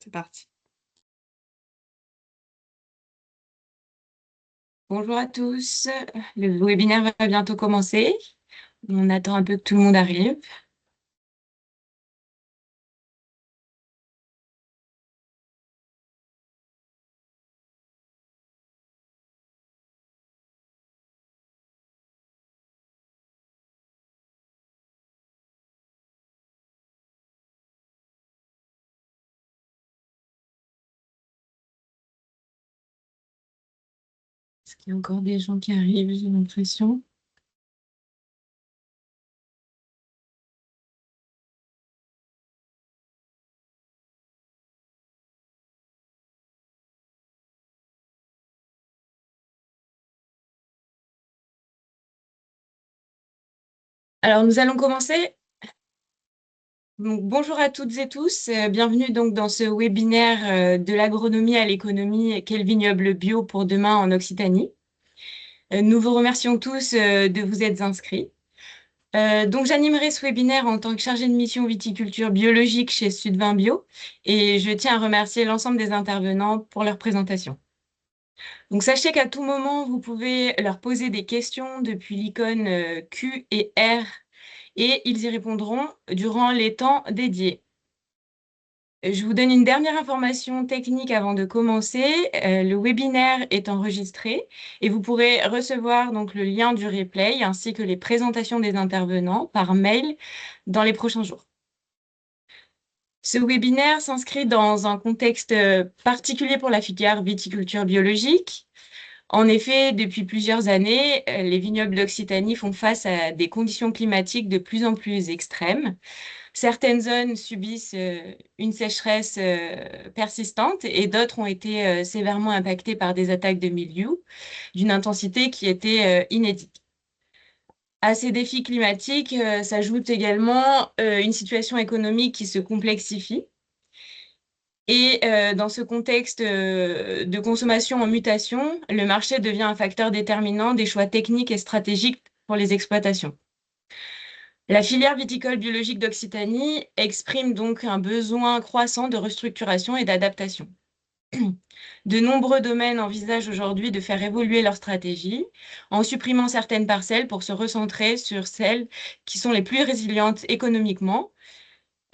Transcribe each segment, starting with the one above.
C'est parti. Bonjour à tous. Le webinaire va bientôt commencer. On attend un peu que tout le monde arrive. Est-ce qu'il y a encore des gens qui arrivent, j'ai l'impression. Alors, nous allons commencer. Donc, bonjour à toutes et tous. Bienvenue donc dans ce webinaire de l'agronomie à l'économie, quel vignoble bio pour demain en Occitanie. Nous vous remercions tous de vous être inscrits. Donc, j'animerai ce webinaire en tant que chargée de mission viticulture biologique chez Sudvin Bio et je tiens à remercier l'ensemble des intervenants pour leur présentation. Donc, sachez qu'à tout moment, vous pouvez leur poser des questions depuis l'icône Q et R et ils y répondront durant les temps dédiés. Je vous donne une dernière information technique avant de commencer. Le webinaire est enregistré et vous pourrez recevoir donc le lien du replay ainsi que les présentations des intervenants par mail dans les prochains jours. Ce webinaire s'inscrit dans un contexte particulier pour la filière viticulture biologique. En effet, depuis plusieurs années, les vignobles d'Occitanie font face à des conditions climatiques de plus en plus extrêmes. Certaines zones subissent une sécheresse persistante et d'autres ont été sévèrement impactées par des attaques de mildiou d'une intensité qui était inédite. À ces défis climatiques s'ajoute également une situation économique qui se complexifie. Et dans ce contexte de consommation en mutation, le marché devient un facteur déterminant des choix techniques et stratégiques pour les exploitations. La filière viticole biologique d'Occitanie exprime donc un besoin croissant de restructuration et d'adaptation. De nombreux domaines envisagent aujourd'hui de faire évoluer leur stratégie en supprimant certaines parcelles pour se recentrer sur celles qui sont les plus résilientes économiquement,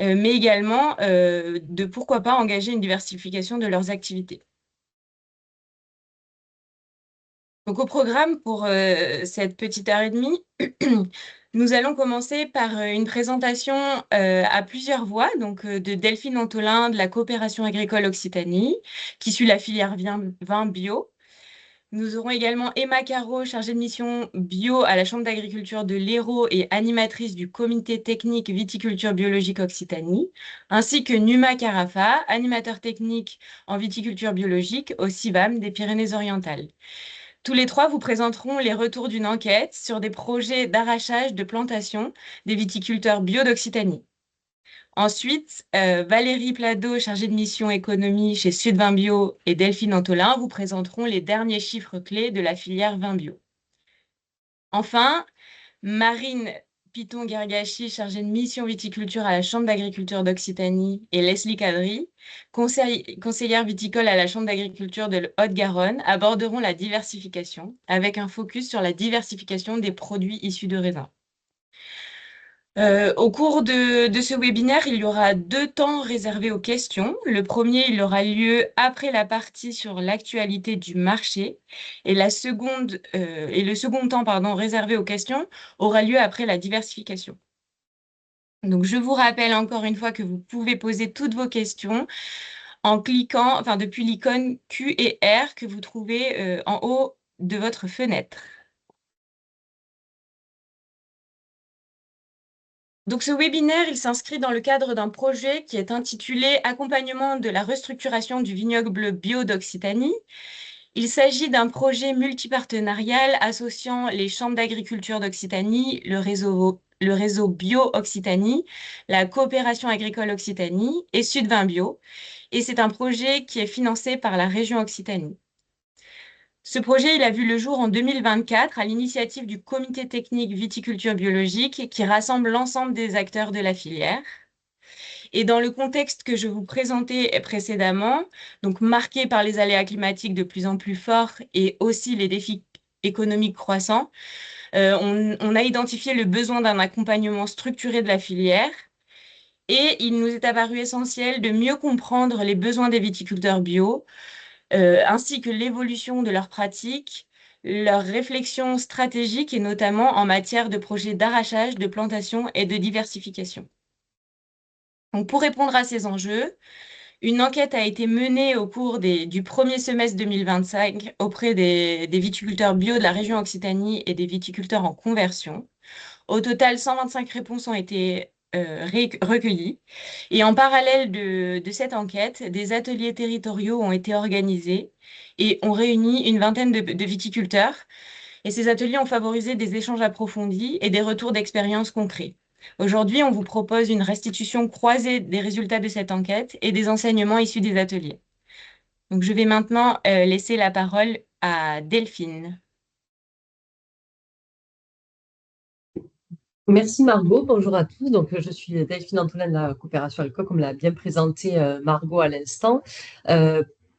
mais également de pourquoi pas engager une diversification de leurs activités. Donc au programme pour cette petite heure et demie, nous allons commencer par une présentation à plusieurs voix, donc de Delphine Antolin de la Coopération agricole Occitanie, qui suit la filière vin bio. Nous aurons également Emma Caro, chargée de mission bio à la Chambre d'agriculture de l'Hérault et animatrice du comité technique viticulture biologique Occitanie, ainsi que Numa Carafa, animateur technique en viticulture biologique au CIVAM des Pyrénées-Orientales. Tous les trois vous présenteront les retours d'une enquête sur des projets d'arrachage de plantation des viticulteurs bio d'Occitanie. Ensuite, Valérie Plado, chargée de mission économie chez Sudvin Bio, et Delphine Antolin vous présenteront les derniers chiffres clés de la filière vin bio. Enfin, Marine Piton-Gargachi, chargée de mission viticulture à la Chambre d'agriculture d'Occitanie, et Leslie Cadry, conseillère viticole à la Chambre d'agriculture de Haute-Garonne, aborderont la diversification, avec un focus sur la diversification des produits issus de raisins. Au cours de ce webinaire, il y aura 2 temps réservés aux questions. Le premier, il aura lieu après la partie sur l'actualité du marché et le second temps, réservé aux questions aura lieu après la diversification. Donc, je vous rappelle encore une fois que vous pouvez poser toutes vos questions en cliquant, depuis l'icône Q et R que vous trouvez en haut de votre fenêtre. Donc, ce webinaire, il s'inscrit dans le cadre d'un projet qui est intitulé Accompagnement de la restructuration du vignoble bio d'Occitanie. Il s'agit d'un projet multipartenarial associant les chambres d'agriculture d'Occitanie, le réseau Bio Occitanie, la coopération agricole Occitanie et Sudvin Bio. Et c'est un projet qui est financé par la région Occitanie. Ce projet, il a vu le jour en 2024 à l'initiative du comité technique viticulture biologique qui rassemble l'ensemble des acteurs de la filière. Et dans le contexte que je vous présentais précédemment, donc marqué par les aléas climatiques de plus en plus forts et aussi les défis économiques croissants, on a identifié le besoin d'un accompagnement structuré de la filière et il nous est apparu essentiel de mieux comprendre les besoins des viticulteurs bio, ainsi que l'évolution de leurs pratiques, leurs réflexions stratégiques et notamment en matière de projets d'arrachage, de plantation et de diversification. Donc, pour répondre à ces enjeux, une enquête a été menée au cours du premier semestre 2025 auprès des viticulteurs bio de la région Occitanie et des viticulteurs en conversion. Au total, 125 réponses ont été recueillies. Et en parallèle de cette enquête, des ateliers territoriaux ont été organisés et ont réuni une vingtaine de viticulteurs. Et ces ateliers ont favorisé des échanges approfondis et des retours d'expériences concrets. Aujourd'hui, on vous propose une restitution croisée des résultats de cette enquête et des enseignements issus des ateliers. Donc, je vais maintenant laisser la parole à Delphine. Merci Margot, bonjour à tous. Donc, je suis Delphine Antolin de la coopération agricole, comme l'a bien présenté Margot à l'instant.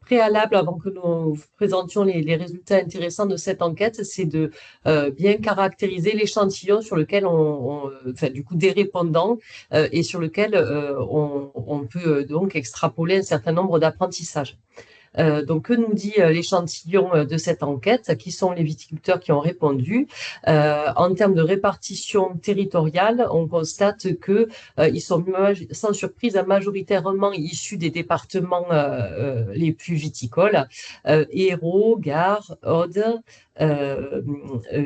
Préalable, avant que nous vous présentions les résultats intéressants de cette enquête, c'est de bien caractériser l'échantillon sur lequel enfin, du coup, des répondants et sur lequel on peut donc extrapoler un certain nombre d'apprentissages. Donc, que nous dit l'échantillon de cette enquête? Qui sont les viticulteurs qui ont répondu? En termes de répartition territoriale, on constate que ils sont sans surprise majoritairement issus des départements les plus viticoles, Hérault, Gard, Aude,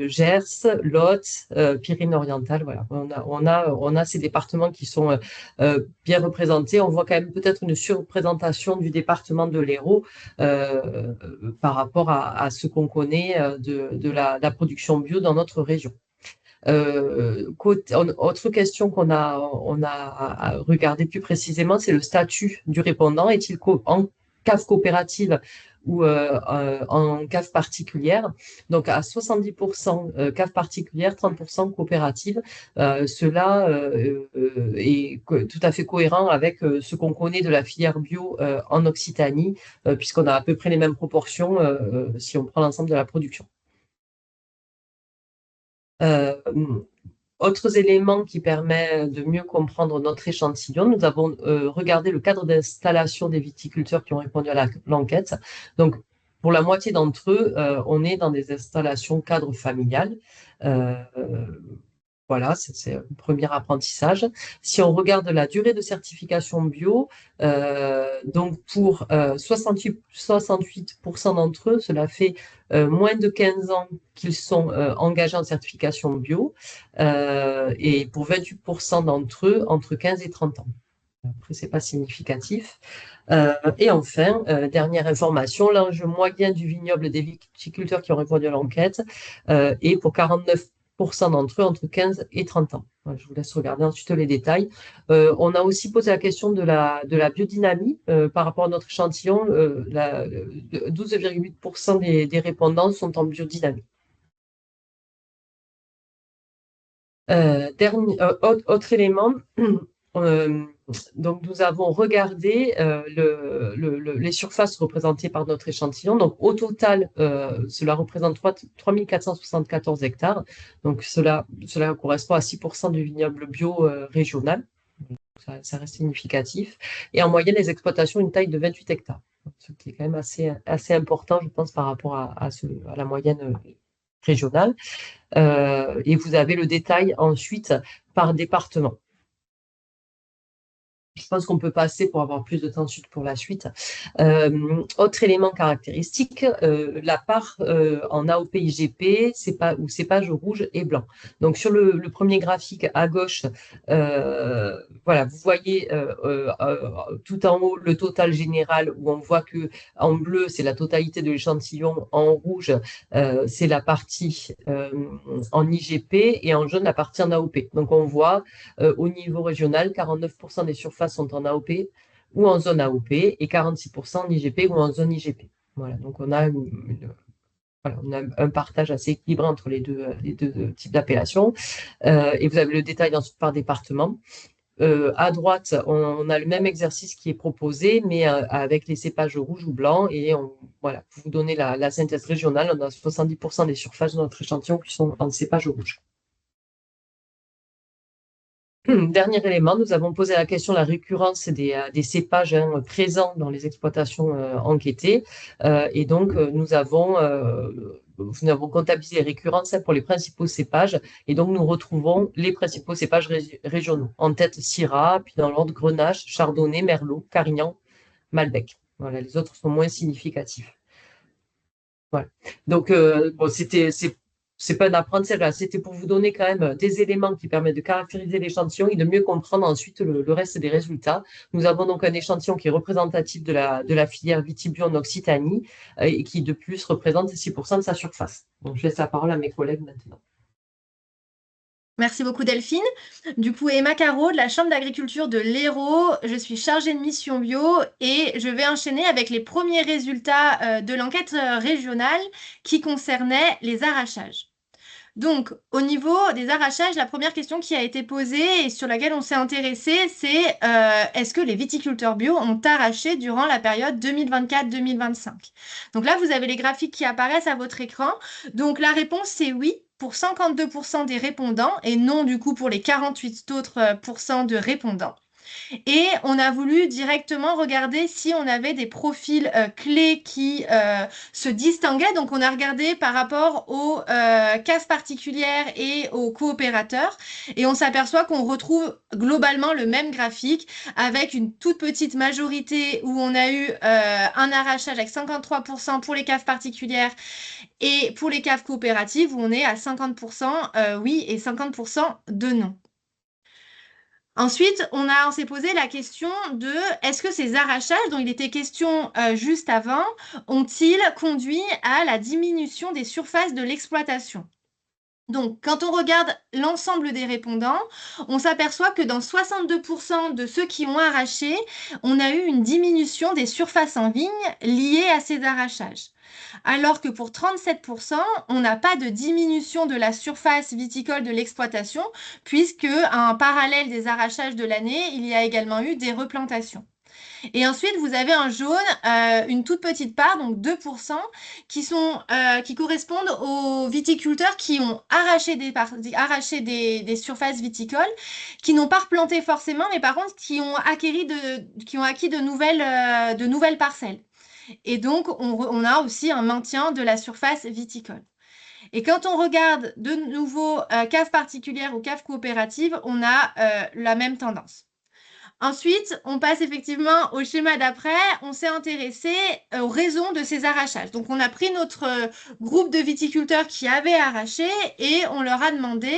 Gers, Lot, Pyrénées-Orientales. Voilà, on a ces départements qui sont bien représentés. On voit quand même peut-être une surreprésentation du département de l'Hérault par rapport à ce qu'on connaît de la production bio dans notre région. Autre question on a regardé plus précisément, c'est le statut du répondant. Est-il en cave coopérative ou en cave particulière? Donc à 70% cave particulière, 30% coopérative. Cela est tout à fait cohérent avec ce qu'on connaît de la filière bio en Occitanie, puisqu'on a à peu près les mêmes proportions si on prend l'ensemble de la production. Euh, Autres éléments qui permettent de mieux comprendre notre échantillon, nous avons regardé le cadre d'installation des viticulteurs qui ont répondu à l'enquête. Donc, pour la moitié d'entre eux, on est dans des installations cadres familiales. Voilà, c'est un premier apprentissage. Si on regarde la durée de certification bio, donc pour 68% d'entre eux, cela fait moins de 15 ans qu'ils sont engagés en certification bio, et pour 28% d'entre eux, entre 15 et 30 ans. Après, c'est pas significatif. Et enfin, dernière information, l'âge moyen du vignoble des viticulteurs qui ont répondu à l'enquête est pour 49% d'entre eux entre 15 et 30 ans. Voilà, je vous laisse regarder ensuite les détails. On a aussi posé la question de la biodynamie par rapport à notre échantillon. 12,8% des répondants sont en biodynamie. Autre élément, donc nous avons regardé les surfaces représentées par notre échantillon. Donc au total, cela représente 3474 hectares. Donc cela correspond à 6% du vignoble bio régional. Ça reste significatif. Et en moyenne, les exploitations ont une taille de 28 hectares. Ce qui est quand même assez important, je pense, par rapport à la moyenne régionale. Et vous avez le détail ensuite par département. Je pense qu'on peut passer pour avoir plus de temps ensuite pour la suite. Autre élément caractéristique, la part en AOP IGP ou cépage rouge et blanc. Donc sur le premier graphique à gauche, voilà, vous voyez tout en haut le total général où on voit que en bleu c'est la totalité de l'échantillon, en rouge c'est la partie en IGP et en jaune la partie en AOP. Donc on voit au niveau régional, 49% des surfaces sont en AOP ou en zone AOP et 46% en IGP ou en zone IGP. Voilà, donc on a un partage assez équilibré entre les deux types d'appellations. Et vous avez le détail ensuite par département. À droite, on a le même exercice qui est proposé, mais avec les cépages rouges ou blancs. Et voilà, pour vous donner la synthèse régionale, on a 70% des surfaces de notre échantillon qui sont en cépage rouge. Dernier élément, nous avons posé la question de la récurrence des cépages présents dans les exploitations enquêtées. Et donc, nous avons comptabilisé les récurrences pour les principaux cépages. Et donc, nous retrouvons les principaux cépages régionaux. En tête, Syrah, puis dans l'ordre Grenache, Chardonnay, Merlot, Carignan, Malbec. Voilà, les autres sont moins significatifs. Voilà. Donc, bon, c'est pas un apprentissage, là. C'était pour vous donner quand même des éléments qui permettent de caractériser l'échantillon et de mieux comprendre ensuite le reste des résultats. Nous avons donc un échantillon qui est représentatif de la filière Vitibio en Occitanie et qui, de plus, représente 6% de sa surface. Donc, je laisse la parole à mes collègues maintenant. Merci beaucoup Delphine. Du coup, Emma Caro de la Chambre d'agriculture de l'Hérault. Je suis chargée de mission bio et je vais enchaîner avec les premiers résultats de l'enquête régionale qui concernait les arrachages. Donc, au niveau des arrachages, la première question qui a été posée et sur laquelle on s'est intéressé, c'est est-ce que les viticulteurs bio ont arraché durant la période 2024-2025? Donc là, vous avez les graphiques qui apparaissent à votre écran. Donc la réponse, c'est oui pour 52% des répondants et non du coup pour les 48 autres pourcents de répondants. Et on a voulu directement regarder si on avait des profils clés qui se distinguaient. Donc on a regardé par rapport aux cases particulières et aux coopérateurs. Et on s'aperçoit qu'on retrouve globalement le même graphique avec une toute petite majorité où on a eu un arrachage avec 53% pour les caves particulières et pour les caves coopératives où on est à 50% oui et 50% de non. Ensuite, on s'est posé la question de est-ce que ces arrachages dont il était question juste avant ont-ils conduit à la diminution des surfaces de l'exploitation? Donc, quand on regarde l'ensemble des répondants, on s'aperçoit que dans 62% de ceux qui ont arraché, on a eu une diminution des surfaces en vigne liée à ces arrachages. Alors que pour 37%, on n'a pas de diminution de la surface viticole de l'exploitation, puisque en parallèle des arrachages de l'année, il y a également eu des replantations. Et ensuite, vous avez un jaune, une toute petite part, donc 2%, qui correspondent aux viticulteurs qui ont arraché des surfaces viticoles, qui n'ont pas replanté forcément, mais par contre qui ont acquis de nouvelles parcelles. Et donc, on a aussi un maintien de la surface viticole. Et quand on regarde de nouveau cave particulière ou cave coopérative, on a la même tendance. Ensuite, on passe effectivement au schéma d'après. On s'est intéressé aux raisons de ces arrachages. Donc, on a pris notre groupe de viticulteurs qui avaient arraché et on leur a demandé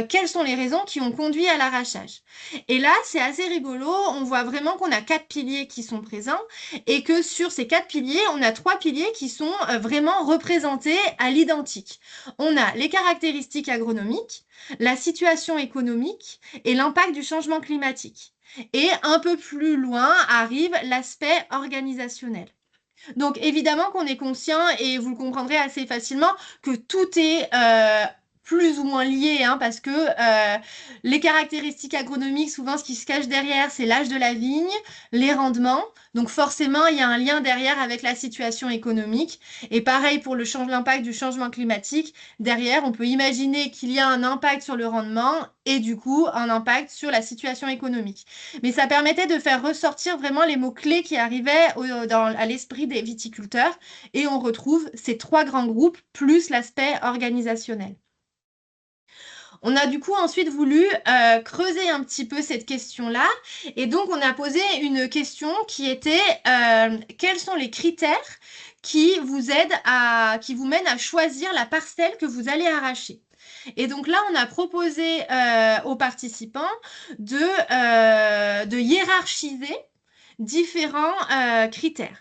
quelles sont les raisons qui ont conduit à l'arrachage. Et là, c'est assez rigolo. On voit vraiment qu'on a 4 piliers qui sont présents et que sur ces 4 piliers, on a 3 piliers qui sont vraiment représentés à l'identique. On a les caractéristiques agronomiques, la situation économique et l'impact du changement climatique. Et un peu plus loin arrive l'aspect organisationnel. Donc évidemment qu'on est conscient, et vous le comprendrez assez facilement, que tout est plus ou moins lié, hein, parce que les caractéristiques agronomiques, souvent ce qui se cache derrière, c'est l'âge de la vigne, les rendements. Donc forcément, il y a un lien derrière avec la situation économique. Et pareil pour l'impact du changement climatique. Derrière, on peut imaginer qu'il y a un impact sur le rendement et du coup un impact sur la situation économique. Mais ça permettait de faire ressortir vraiment les mots-clés qui arrivaient à l'esprit des viticulteurs et on retrouve ces 3 grands groupes plus l'aspect organisationnel. On a du coup ensuite voulu creuser un petit peu cette question-là et donc on a posé une question qui était quels sont les critères qui vous mènent à choisir la parcelle que vous allez arracher? Et donc là, on a proposé aux participants de hiérarchiser différents critères.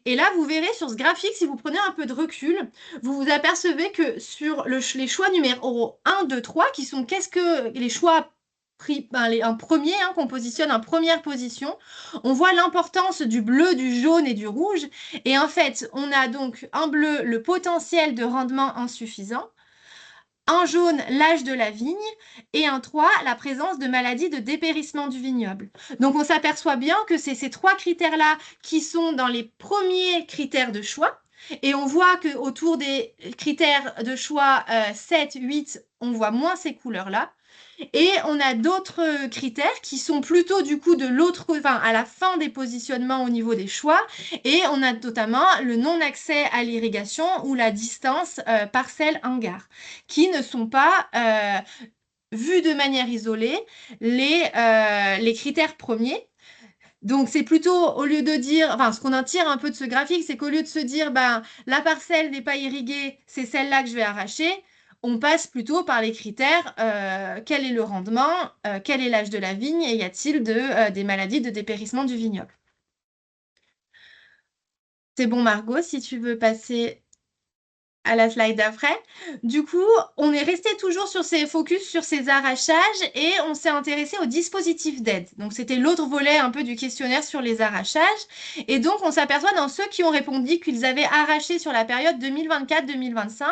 Et là, vous verrez sur ce graphique, si vous prenez un peu de recul, vous vous apercevez que sur les choix numéro 1, 2, 3, qui sont qu'est-ce que les choix pris, un premier, hein, qu'on positionne en première position, on voit l'importance du bleu, du jaune et du rouge. Et en fait, on a donc en bleu le potentiel de rendement insuffisant. un jaune, l'âge de la vigne, et un 3, la présence de maladies de dépérissement du vignoble. Donc on s'aperçoit bien que c'est ces 3 critères-là qui sont dans les premiers critères de choix. Et on voit qu'autour des critères de choix 7, 8, on voit moins ces couleurs-là. Et on a d'autres critères qui sont plutôt du coup de l'autre, enfin à la fin des positionnements au niveau des choix. Et on a notamment le non-accès à l'irrigation ou la distance parcelle-hangar, qui ne sont pas vus de manière isolée les critères premiers. Donc, c'est plutôt, au lieu de dire, enfin, ce qu'on en tire un peu de ce graphique, c'est qu'au lieu de se dire, ben, la parcelle n'est pas irriguée, c'est celle-là que je vais arracher, on passe plutôt par les critères, quel est le rendement, quel est l'âge de la vigne et y a-t-il des maladies de dépérissement du vignoble. C'est bon, Margot, si tu veux passer à la slide d'après. Du coup, on est resté toujours sur ces focus sur ces arrachages et on s'est intéressé aux dispositifs d'aide. Donc, c'était l'autre volet un peu du questionnaire sur les arrachages. Et donc, on s'aperçoit dans ceux qui ont répondu qu'ils avaient arraché sur la période 2024-2025,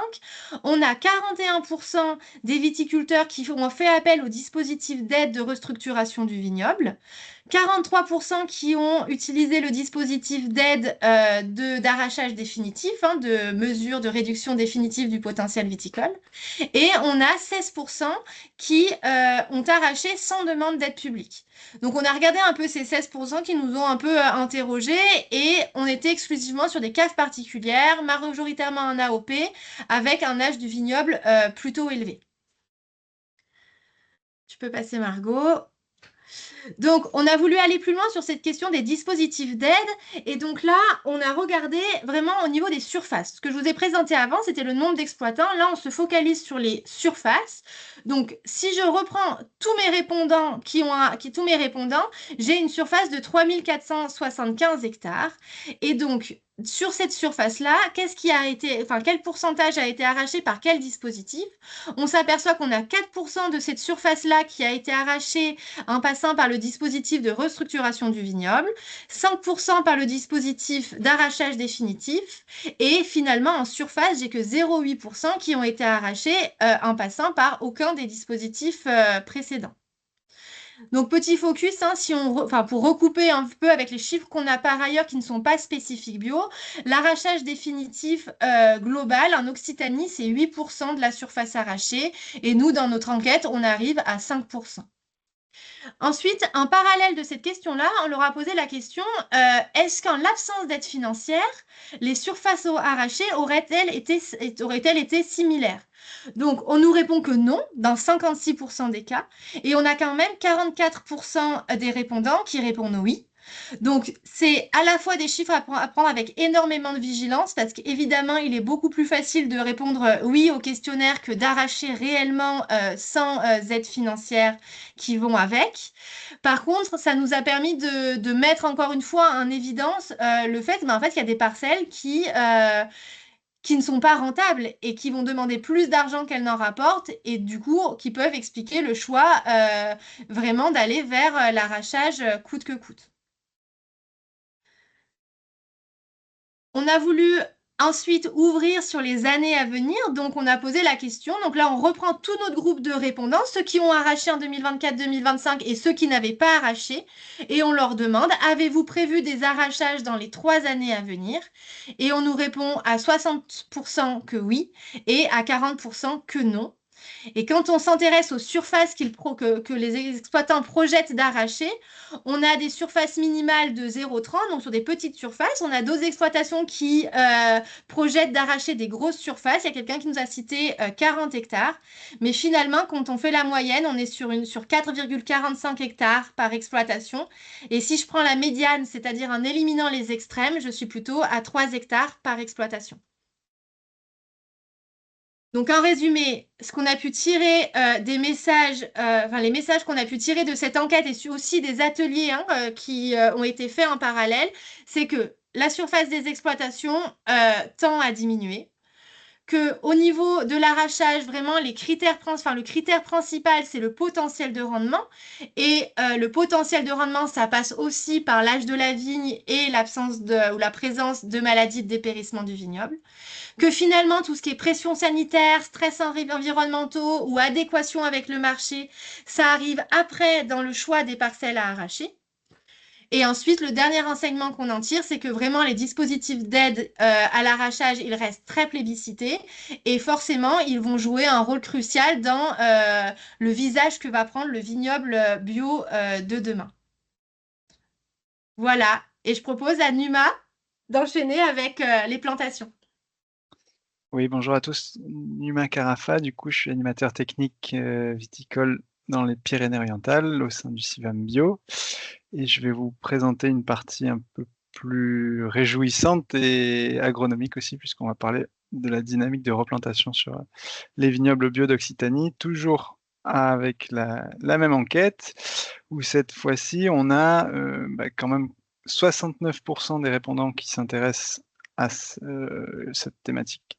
on a 41% des viticulteurs qui ont fait appel aux dispositifs d'aide de restructuration du vignoble. 43% qui ont utilisé le dispositif d'aide d'arrachage définitif, de mesure de réduction définitive du potentiel viticole. Et on a 16% qui ont arraché sans demande d'aide publique. Donc on a regardé un peu ces 16% qui nous ont un peu interrogés et on était exclusivement sur des caves particulières, majoritairement en AOP, avec un âge du vignoble plutôt élevé. Tu peux passer, Margot. Donc, on a voulu aller plus loin sur cette question des dispositifs d'aide. Et donc là, on a regardé vraiment au niveau des surfaces. Ce que je vous ai présenté avant, c'était le nombre d'exploitants. Là, on se focalise sur les surfaces. Donc, si je reprends tous mes répondants tous mes répondants, j'ai une surface de 3475 hectares. Et donc, sur cette surface-là, quel pourcentage a été arraché par quel dispositif? On s'aperçoit qu'on a 4% de cette surface-là qui a été arrachée en passant par le dispositif de restructuration du vignoble, 5% par le dispositif d'arrachage définitif, et finalement en surface, j'ai que 0,8% qui ont été arrachés en passant par aucun des dispositifs précédents. Donc, petit focus, pour recouper un peu avec les chiffres qu'on a par ailleurs qui ne sont pas spécifiques bio, l'arrachage définitif global en Occitanie, c'est 8% de la surface arrachée. Et nous, dans notre enquête, on arrive à 5%. Ensuite, en parallèle de cette question-là, on leur a posé la question, est-ce qu'en l'absence d'aide financière, les surfaces arrachées auraient-elles été similaires? Donc, on nous répond que non, dans 56% des cas, et on a quand même 44% des répondants qui répondent oui. Donc, c'est à la fois des chiffres à prendre avec énormément de vigilance, parce qu'évidemment, il est beaucoup plus facile de répondre oui au questionnaire que d'arracher réellement sans aide financière qui vont avec. Par contre, ça nous a permis de mettre encore une fois en évidence le fait, en fait, qu'il y a des parcelles qui ne sont pas rentables et qui vont demander plus d'argent qu'elles n'en rapportent et du coup qui peuvent expliquer le choix vraiment d'aller vers l'arrachage coûte que coûte. On a voulu ensuite ouvrir sur les années à venir, donc on a posé la question. Donc là, on reprend tout notre groupe de répondants, ceux qui ont arraché en 2024-2025 et ceux qui n'avaient pas arraché, et on leur demande, avez-vous prévu des arrachages dans les 3 années à venir? Et on nous répond à 60% que oui et à 40% que non. Et quand on s'intéresse aux surfaces que les exploitants projettent d'arracher, on a des surfaces minimales de 0,30, donc sur des petites surfaces. On a d'autres exploitations qui projettent d'arracher des grosses surfaces. Il y a quelqu'un qui nous a cité 40 hectares. Mais finalement, quand on fait la moyenne, on est sur 4,45 hectares par exploitation. Et si je prends la médiane, c'est-à-dire en éliminant les extrêmes, je suis plutôt à 3 hectares par exploitation. Donc, en résumé, ce qu'on a pu tirer des messages, les messages qu'on a pu tirer de cette enquête et aussi des ateliers qui ont été faits en parallèle, c'est que la surface des exploitations tend à diminuer, qu'au niveau de l'arrachage, vraiment, le critère principal, c'est le potentiel de rendement. Et le potentiel de rendement, ça passe aussi par l'âge de la vigne et ou la présence de maladies de dépérissement du vignoble. Que finalement, tout ce qui est pression sanitaire, stress environnementaux ou adéquation avec le marché, ça arrive après dans le choix des parcelles à arracher. Et ensuite, le dernier enseignement qu'on en tire, c'est que vraiment les dispositifs d'aide à l'arrachage, ils restent très plébiscités et forcément, ils vont jouer un rôle crucial dans le visage que va prendre le vignoble bio de demain. Voilà, et je propose à Numa d'enchaîner avec les plantations. Oui, bonjour à tous. Numa Carafa, du coup, je suis animateur technique viticole dans les Pyrénées-Orientales au sein du CIVAM Bio. Et je vais vous présenter une partie un peu plus réjouissante et agronomique aussi, puisqu'on va parler de la dynamique de replantation sur les vignobles bio d'Occitanie, toujours avec la même enquête, où cette fois-ci, on a quand même 69% des répondants qui s'intéressent à cette thématique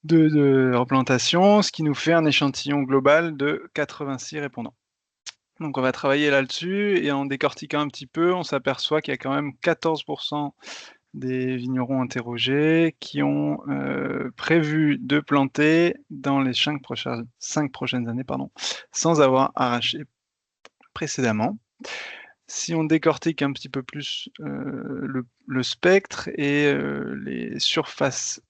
de replantation, ce qui nous fait un échantillon global de 86 répondants. Donc on va travailler là-dessus et en décortiquant un petit peu, on s'aperçoit qu'il y a quand même 14% des vignerons interrogés qui ont prévu de planter dans les 5 prochaines années, sans avoir arraché précédemment. Si on décortique un petit peu plus le spectre et les surfaces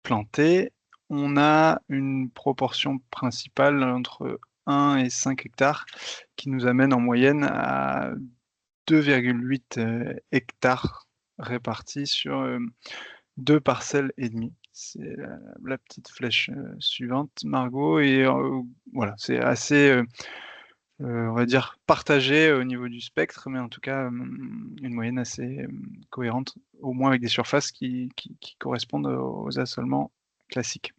plantées, on a une proportion principale entre 1 et 5 hectares qui nous amène en moyenne à 2,8 hectares répartis sur 2 parcelles et demie. C'est la petite flèche suivante, Margot, et voilà, c'est assez on va dire partagé au niveau du spectre, mais en tout cas une moyenne assez cohérente, au moins avec des surfaces qui correspondent aux assolements classiques.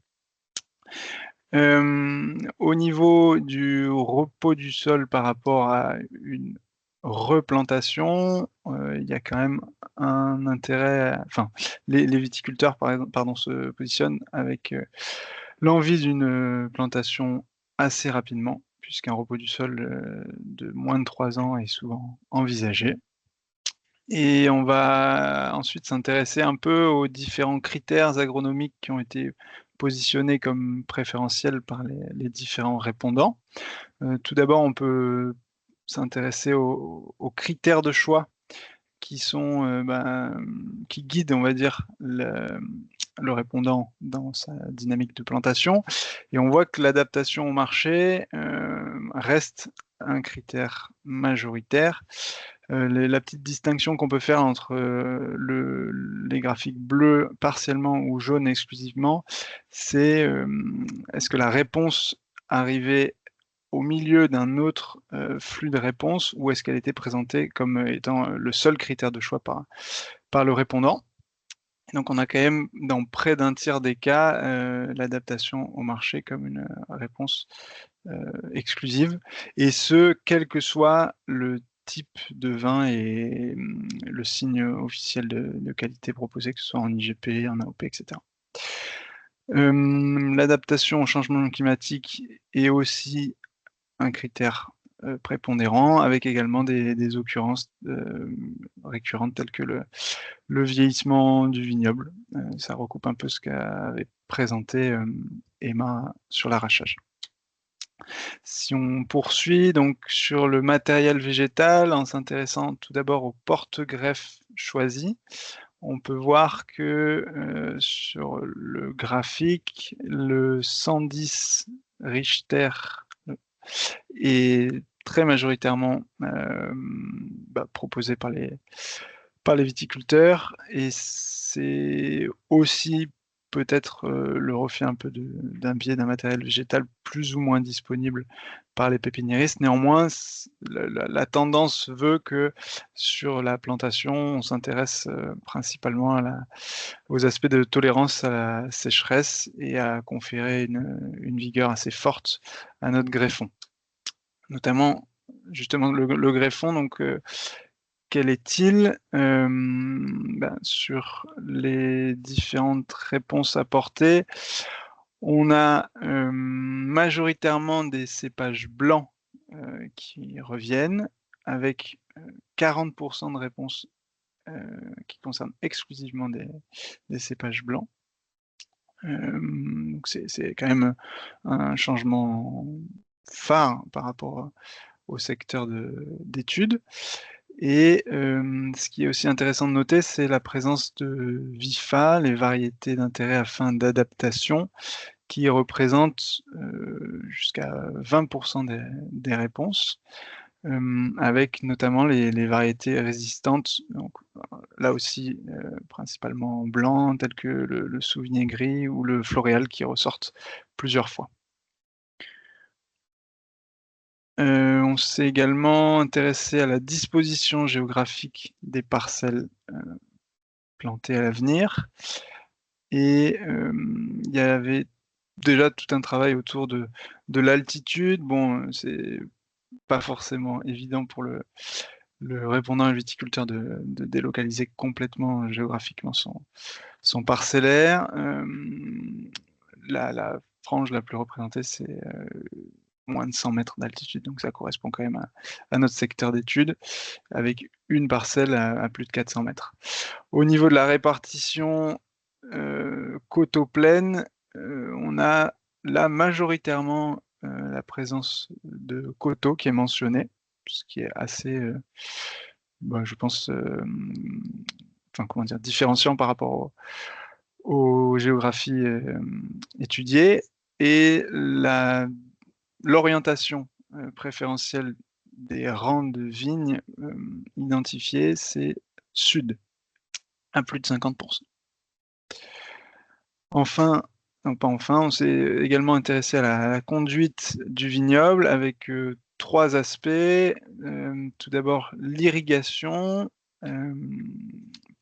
Au niveau du repos du sol par rapport à une replantation, il y a quand même un intérêt, enfin les viticulteurs se positionnent avec l'envie d'une plantation assez rapidement, puisqu'un repos du sol de moins de 3 ans est souvent envisagé. Et on va ensuite s'intéresser un peu aux différents critères agronomiques qui ont été positionnés comme préférentiels par les différents répondants. Tout d'abord, on peut s'intéresser aux critères de choix qui qui guident, on va dire, le répondant dans sa dynamique de plantation. Et on voit que l'adaptation au marché reste un critère majoritaire. La petite distinction qu'on peut faire entre les graphiques bleus partiellement ou jaunes exclusivement, c'est est-ce que la réponse arrivait au milieu d'un autre flux de réponse ou est-ce qu'elle était présentée comme étant le seul critère de choix par le répondant. Et donc on a quand même dans près d'un tiers des cas l'adaptation au marché comme une réponse exclusive, et ce quel que soit le type de vin et le signe officiel de qualité proposé, que ce soit en IGP, en AOP, etc. L'adaptation au changement climatique est aussi un critère prépondérant, avec également des occurrences récurrentes telles que le vieillissement du vignoble. Ça recoupe un peu ce qu'avait présenté Emma sur l'arrachage. Si on poursuit donc sur le matériel végétal, en s'intéressant tout d'abord aux porte-greffes choisis, on peut voir que sur le graphique, le 110 Richter est très majoritairement proposé par les viticulteurs, et c'est aussi peut-être le reflet un peu d'un biais d'un matériel végétal plus ou moins disponible par les pépiniéristes. Néanmoins, la tendance veut que sur la plantation, on s'intéresse principalement aux aspects de tolérance à la sécheresse et à conférer une vigueur assez forte à notre greffon. Notamment, justement, le greffon, donc, quel est-il? Sur les différentes réponses apportées, on a majoritairement des cépages blancs qui reviennent, avec 40% de réponses qui concernent exclusivement des cépages blancs. Donc c'est quand même un changement phare par rapport au secteur d'études. Et ce qui est aussi intéressant de noter, c'est la présence de VIFA, les variétés d'intérêt à fin d'adaptation, qui représentent jusqu'à 20% des réponses, avec notamment les variétés résistantes, donc là aussi principalement blanc, tels que le Sauvigné gris ou le Floréal, qui ressortent plusieurs fois. On s'est également intéressé à la disposition géographique des parcelles plantées à l'avenir. Et il y avait déjà tout un travail autour de l'altitude. Bon, c'est pas forcément évident pour le répondant et le viticulteur de délocaliser complètement géographiquement son parcellaire. La frange la plus représentée, c'est moins de 100 mètres d'altitude, donc ça correspond quand même à notre secteur d'études, avec une parcelle à plus de 400 mètres. Au niveau de la répartition coteaux-plaines, on a là majoritairement la présence de coteaux qui est mentionnée, ce qui est assez, je pense, comment dire, différenciant par rapport aux géographies étudiées. Et l'orientation préférentielle des rangs de vignes identifiés, c'est sud, à plus de 50%. Enfin, non pas enfin, on s'est également intéressé à la conduite du vignoble avec 3 aspects. Tout d'abord, l'irrigation.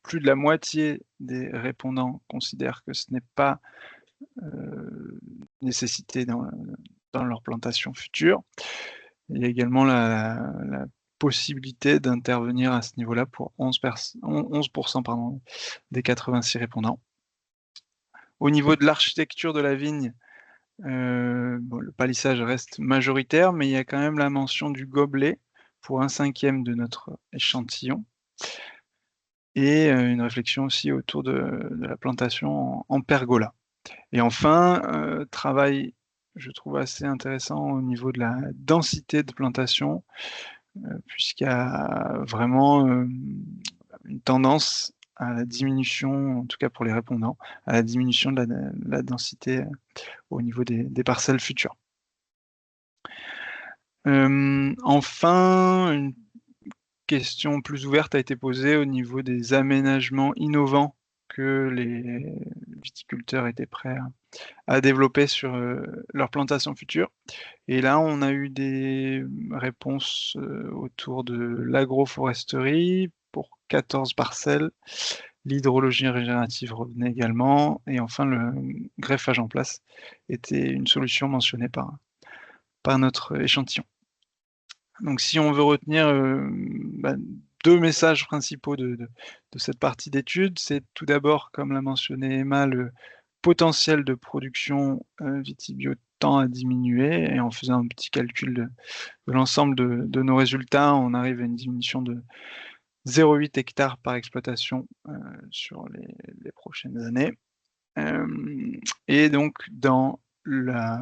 Plus de la moitié des répondants considèrent que ce n'est pas nécessité dans leur plantation future. Il y a également la possibilité d'intervenir à ce niveau-là pour 11% des 86 répondants. Au niveau de l'architecture de la vigne, le palissage reste majoritaire, mais il y a quand même la mention du gobelet pour 1/5 de notre échantillon. Et une réflexion aussi autour de la plantation en pergola. Et enfin, travail, je trouve assez intéressant au niveau de la densité de plantation, puisqu'il y a vraiment une tendance à la diminution, en tout cas pour les répondants, à la diminution de la densité au niveau des parcelles futures. Enfin, une question plus ouverte a été posée au niveau des aménagements innovants que les viticulteurs étaient prêts à développer sur leur plantation future. Et là, on a eu des réponses autour de l'agroforesterie pour 14 parcelles. L'hydrologie régénérative revenait également. Et enfin, le greffage en place était une solution mentionnée par notre échantillon. Donc si on veut retenir 2 messages principaux de cette partie d'étude, c'est tout d'abord, comme l'a mentionné Emma, le potentiel de production vitibio tend à diminuer, et en faisant un petit calcul de l'ensemble de nos résultats, on arrive à une diminution de 0,8 hectares par exploitation sur les prochaines années. Et donc dans la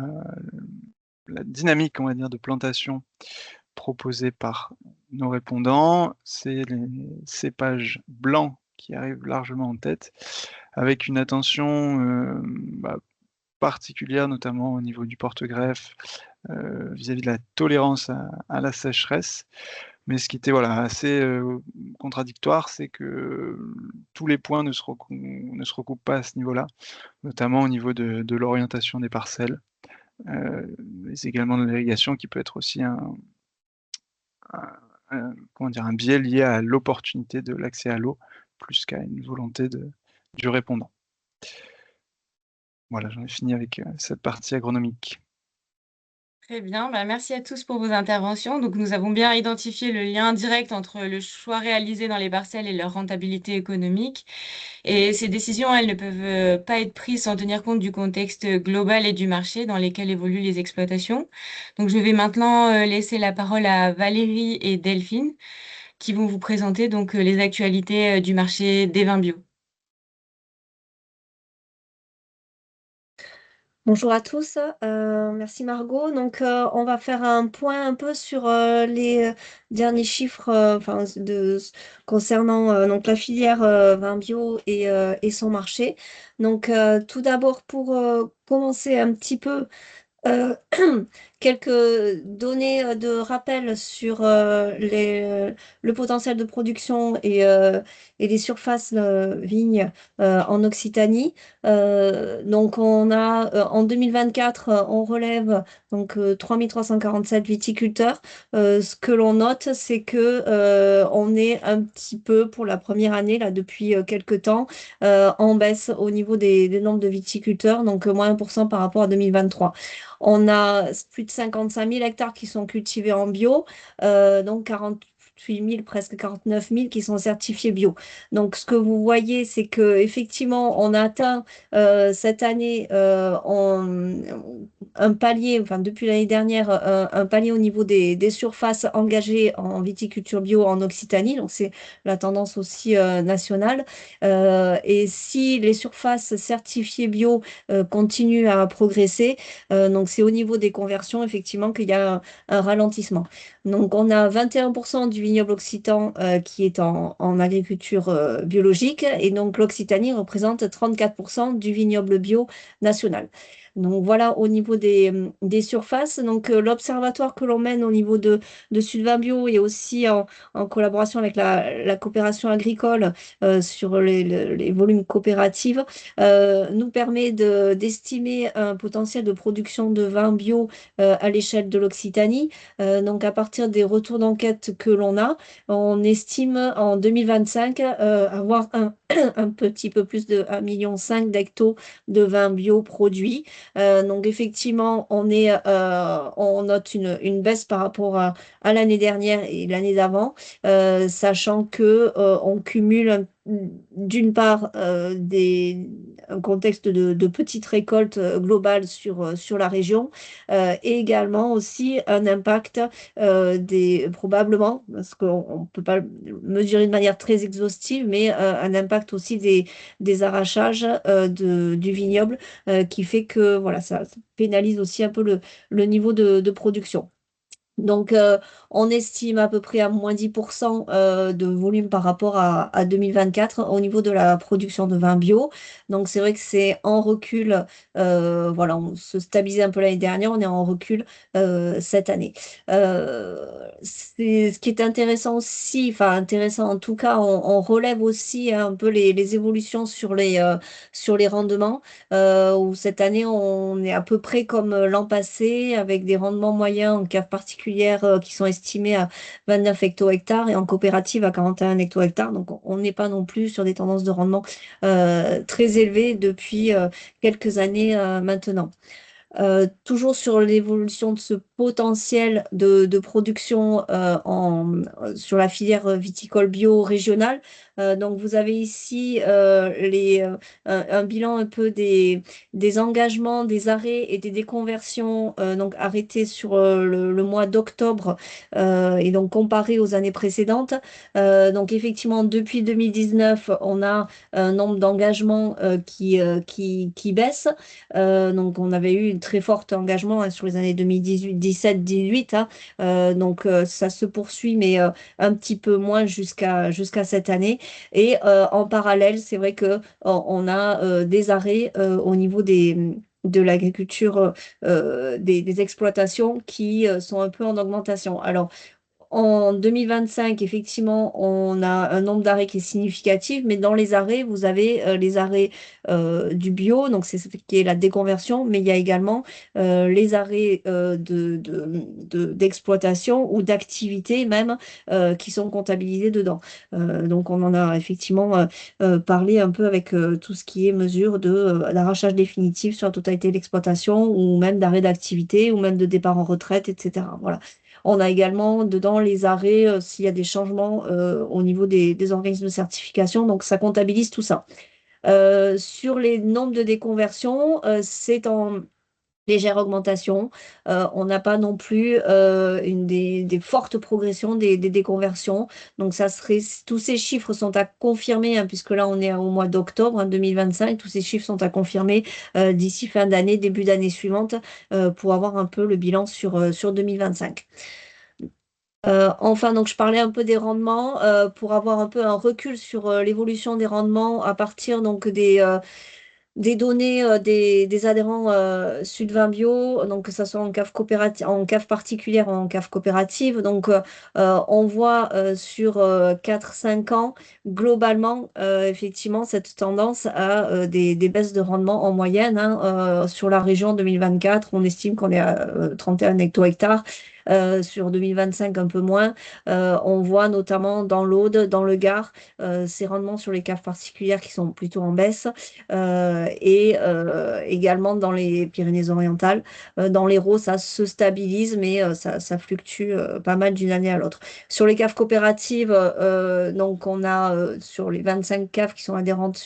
dynamique, on va dire, de plantation proposée par nos répondants, c'est les cépages blancs qui arrivent largement en tête, avec une attention particulière, notamment au niveau du porte-greffe, vis-à-vis de la tolérance à la sécheresse. Mais ce qui était assez contradictoire, c'est que tous les points ne se recoupent pas à ce niveau-là, notamment au niveau de l'orientation des parcelles, mais également de l'irrigation, qui peut être aussi un biais lié à l'opportunité de l'accès à l'eau, plus qu'à une volonté du répondant. Voilà, j'en ai fini avec cette partie agronomique. Très bien, bah, merci à tous pour vos interventions. Donc, nous avons bien identifié le lien direct entre le choix réalisé dans les parcelles et leur rentabilité économique. Et ces décisions, elles ne peuvent pas être prises sans tenir compte du contexte global et du marché dans lesquels évoluent les exploitations. Donc, je vais maintenant laisser la parole à Valérie et Delphine qui vont vous présenter donc les actualités du marché des vins bio. Bonjour à tous, merci Margot. Donc, on va faire un point un peu sur les derniers chiffres concernant donc la filière vin bio et son marché. Donc, tout d'abord, pour commencer un petit peu, euh, quelques données de rappel sur le potentiel de production et les surfaces vignes en Occitanie. Donc, on a en 2024, on relève donc 3347 viticulteurs. Ce que l'on note, c'est que on est un petit peu pour la première année là depuis quelques temps en baisse au niveau des nombres de viticulteurs, donc moins 1% par rapport à 2023. On a plus de 55 000 hectares qui sont cultivés en bio, donc 48 000, presque 49 000 qui sont certifiés bio. Donc, ce que vous voyez, c'est que effectivement, on a atteint cette année un palier, enfin depuis l'année dernière, un palier au niveau des surfaces engagées en viticulture bio en Occitanie. Donc, c'est la tendance aussi nationale. Et si les surfaces certifiées bio continuent à progresser, donc, c'est au niveau des conversions, effectivement, qu'il y a un ralentissement. Donc, on a 21% du vignoble occitan qui est en agriculture biologique. Et donc, l'Occitanie représente 34% du vignoble bio national. Donc, voilà au niveau des surfaces. Donc, l'observatoire que l'on mène au niveau de Sylvain Bio et aussi en collaboration avec la coopération agricole sur les volumes coopératifs nous permet d'estimer un potentiel de production de vin bio à l'échelle de l'Occitanie. Donc, à partir des retours d'enquête que l'on a, on estime en 2025 avoir un petit peu plus de 1,5 million d'hectos de vin bio produits. Donc, effectivement, on note une baisse par rapport à l'année dernière et l'année d'avant, sachant que on cumule d'une part un contexte de petite récolte globale sur la région et également aussi un impact probablement, parce qu'on ne peut pas le mesurer de manière très exhaustive, mais un impact aussi des arrachages du vignoble qui fait que voilà, ça pénalise aussi un peu le niveau de production. Donc, on estime à peu près à moins 10% de volume par rapport à 2024 au niveau de la production de vin bio. Donc, c'est vrai que c'est en recul. Voilà, on se stabilisait un peu l'année dernière, on est en recul cette année. Ce qui est intéressant aussi, enfin intéressant en tout cas, on relève aussi un peu les évolutions sur les rendements. Où cette année, on est à peu près comme l'an passé, avec des rendements moyens en cave particulière qui sont estimés à 29 hecto-hectares et en coopérative à 41 hecto-hectares. Donc, on n'est pas non plus sur des tendances de rendement très élevées depuis quelques années maintenant. Toujours sur l'évolution de ce potentiel de production sur la filière viticole bio régionale. Donc, vous avez ici un bilan un peu des engagements, des arrêts et des déconversions donc arrêtés sur le mois d'octobre et donc comparé aux années précédentes. Donc, effectivement, depuis 2019, on a un nombre d'engagements qui baisse. Donc, on avait eu un très fort engagement sur les années 2018, 17, 18. Donc, ça se poursuit, mais un petit peu moins jusqu'à cette année. Et en parallèle, c'est vrai que on a des arrêts au niveau de l'agriculture, des exploitations qui sont un peu en augmentation. Alors, en 2025, effectivement, on a un nombre d'arrêts qui est significatif, mais dans les arrêts, vous avez les arrêts du bio, donc c'est ce qui est la déconversion, mais il y a également les arrêts d'exploitation ou d'activité même qui sont comptabilisés dedans. Donc on en a effectivement parlé un peu avec tout ce qui est mesure de l'arrachage définitif sur la totalité de l'exploitation ou même d'arrêt d'activité ou même de départ en retraite, etc. Voilà. On a également dedans les arrêts s'il y a des changements au niveau des organismes de certification, donc ça comptabilise tout ça. Sur les nombres de déconversions, c'est en légère augmentation. On n'a pas non plus des fortes progressions des déconversions. Donc, tous ces chiffres sont à confirmer, hein, puisque là, on est au mois d'octobre 2025. Tous ces chiffres sont à confirmer d'ici fin d'année, début d'année suivante, pour avoir un peu le bilan sur 2025. Enfin, donc je parlais un peu des rendements pour avoir un peu un recul sur l'évolution des rendements à partir donc des données des adhérents Sud 20 Bio, donc que ce soit en cave coopérative, en cave particulière ou en cave coopérative. Donc, on voit sur 4-5 ans, globalement, effectivement, cette tendance à des baisses de rendement en moyenne. Hein, sur la région 2024, on estime qu'on est à 31 hecto-hectares. Sur 2025, un peu moins. On voit notamment dans l'Aude, dans le Gard, ces rendements sur les caves particulières qui sont plutôt en baisse. Et également dans les Pyrénées-Orientales. Dans l'Hérault, ça se stabilise, mais ça fluctue pas mal d'une année à l'autre. Sur les caves coopératives, donc on a sur les 25 caves qui sont adhérentes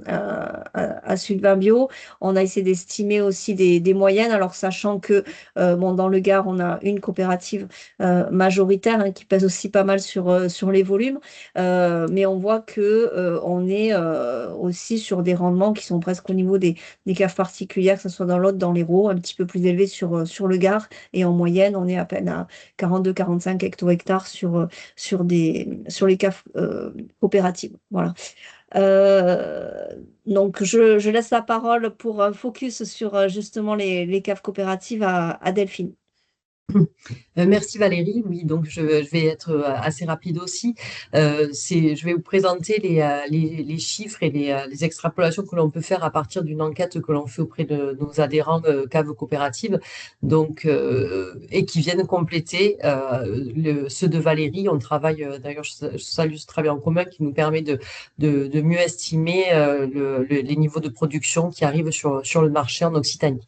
à Sud 20 Bio, on a essayé d'estimer aussi des moyennes, alors sachant que bon, dans le Gard, on a une coopérative majoritaire hein, qui pèse aussi pas mal sur les volumes, mais on voit que on est aussi sur des rendements qui sont presque au niveau des caves particulières, que ce soit dans l'Aude, dans l'Hérault, un petit peu plus élevés sur le Gard, et en moyenne, on est à peine à 42-45 hecto-hectares sur les caves coopératives. Voilà. Donc, je laisse la parole pour un focus sur justement les caves coopératives à Delphine. Merci Valérie. Oui, donc je vais être assez rapide aussi. Je vais vous présenter les chiffres et les extrapolations que l'on peut faire à partir d'une enquête que l'on fait auprès de nos adhérents caves coopératives, donc et qui viennent compléter ceux de Valérie. On travaille d'ailleurs, je salue ce travail en commun qui nous permet de mieux estimer les niveaux de production qui arrivent sur le marché en Occitanie.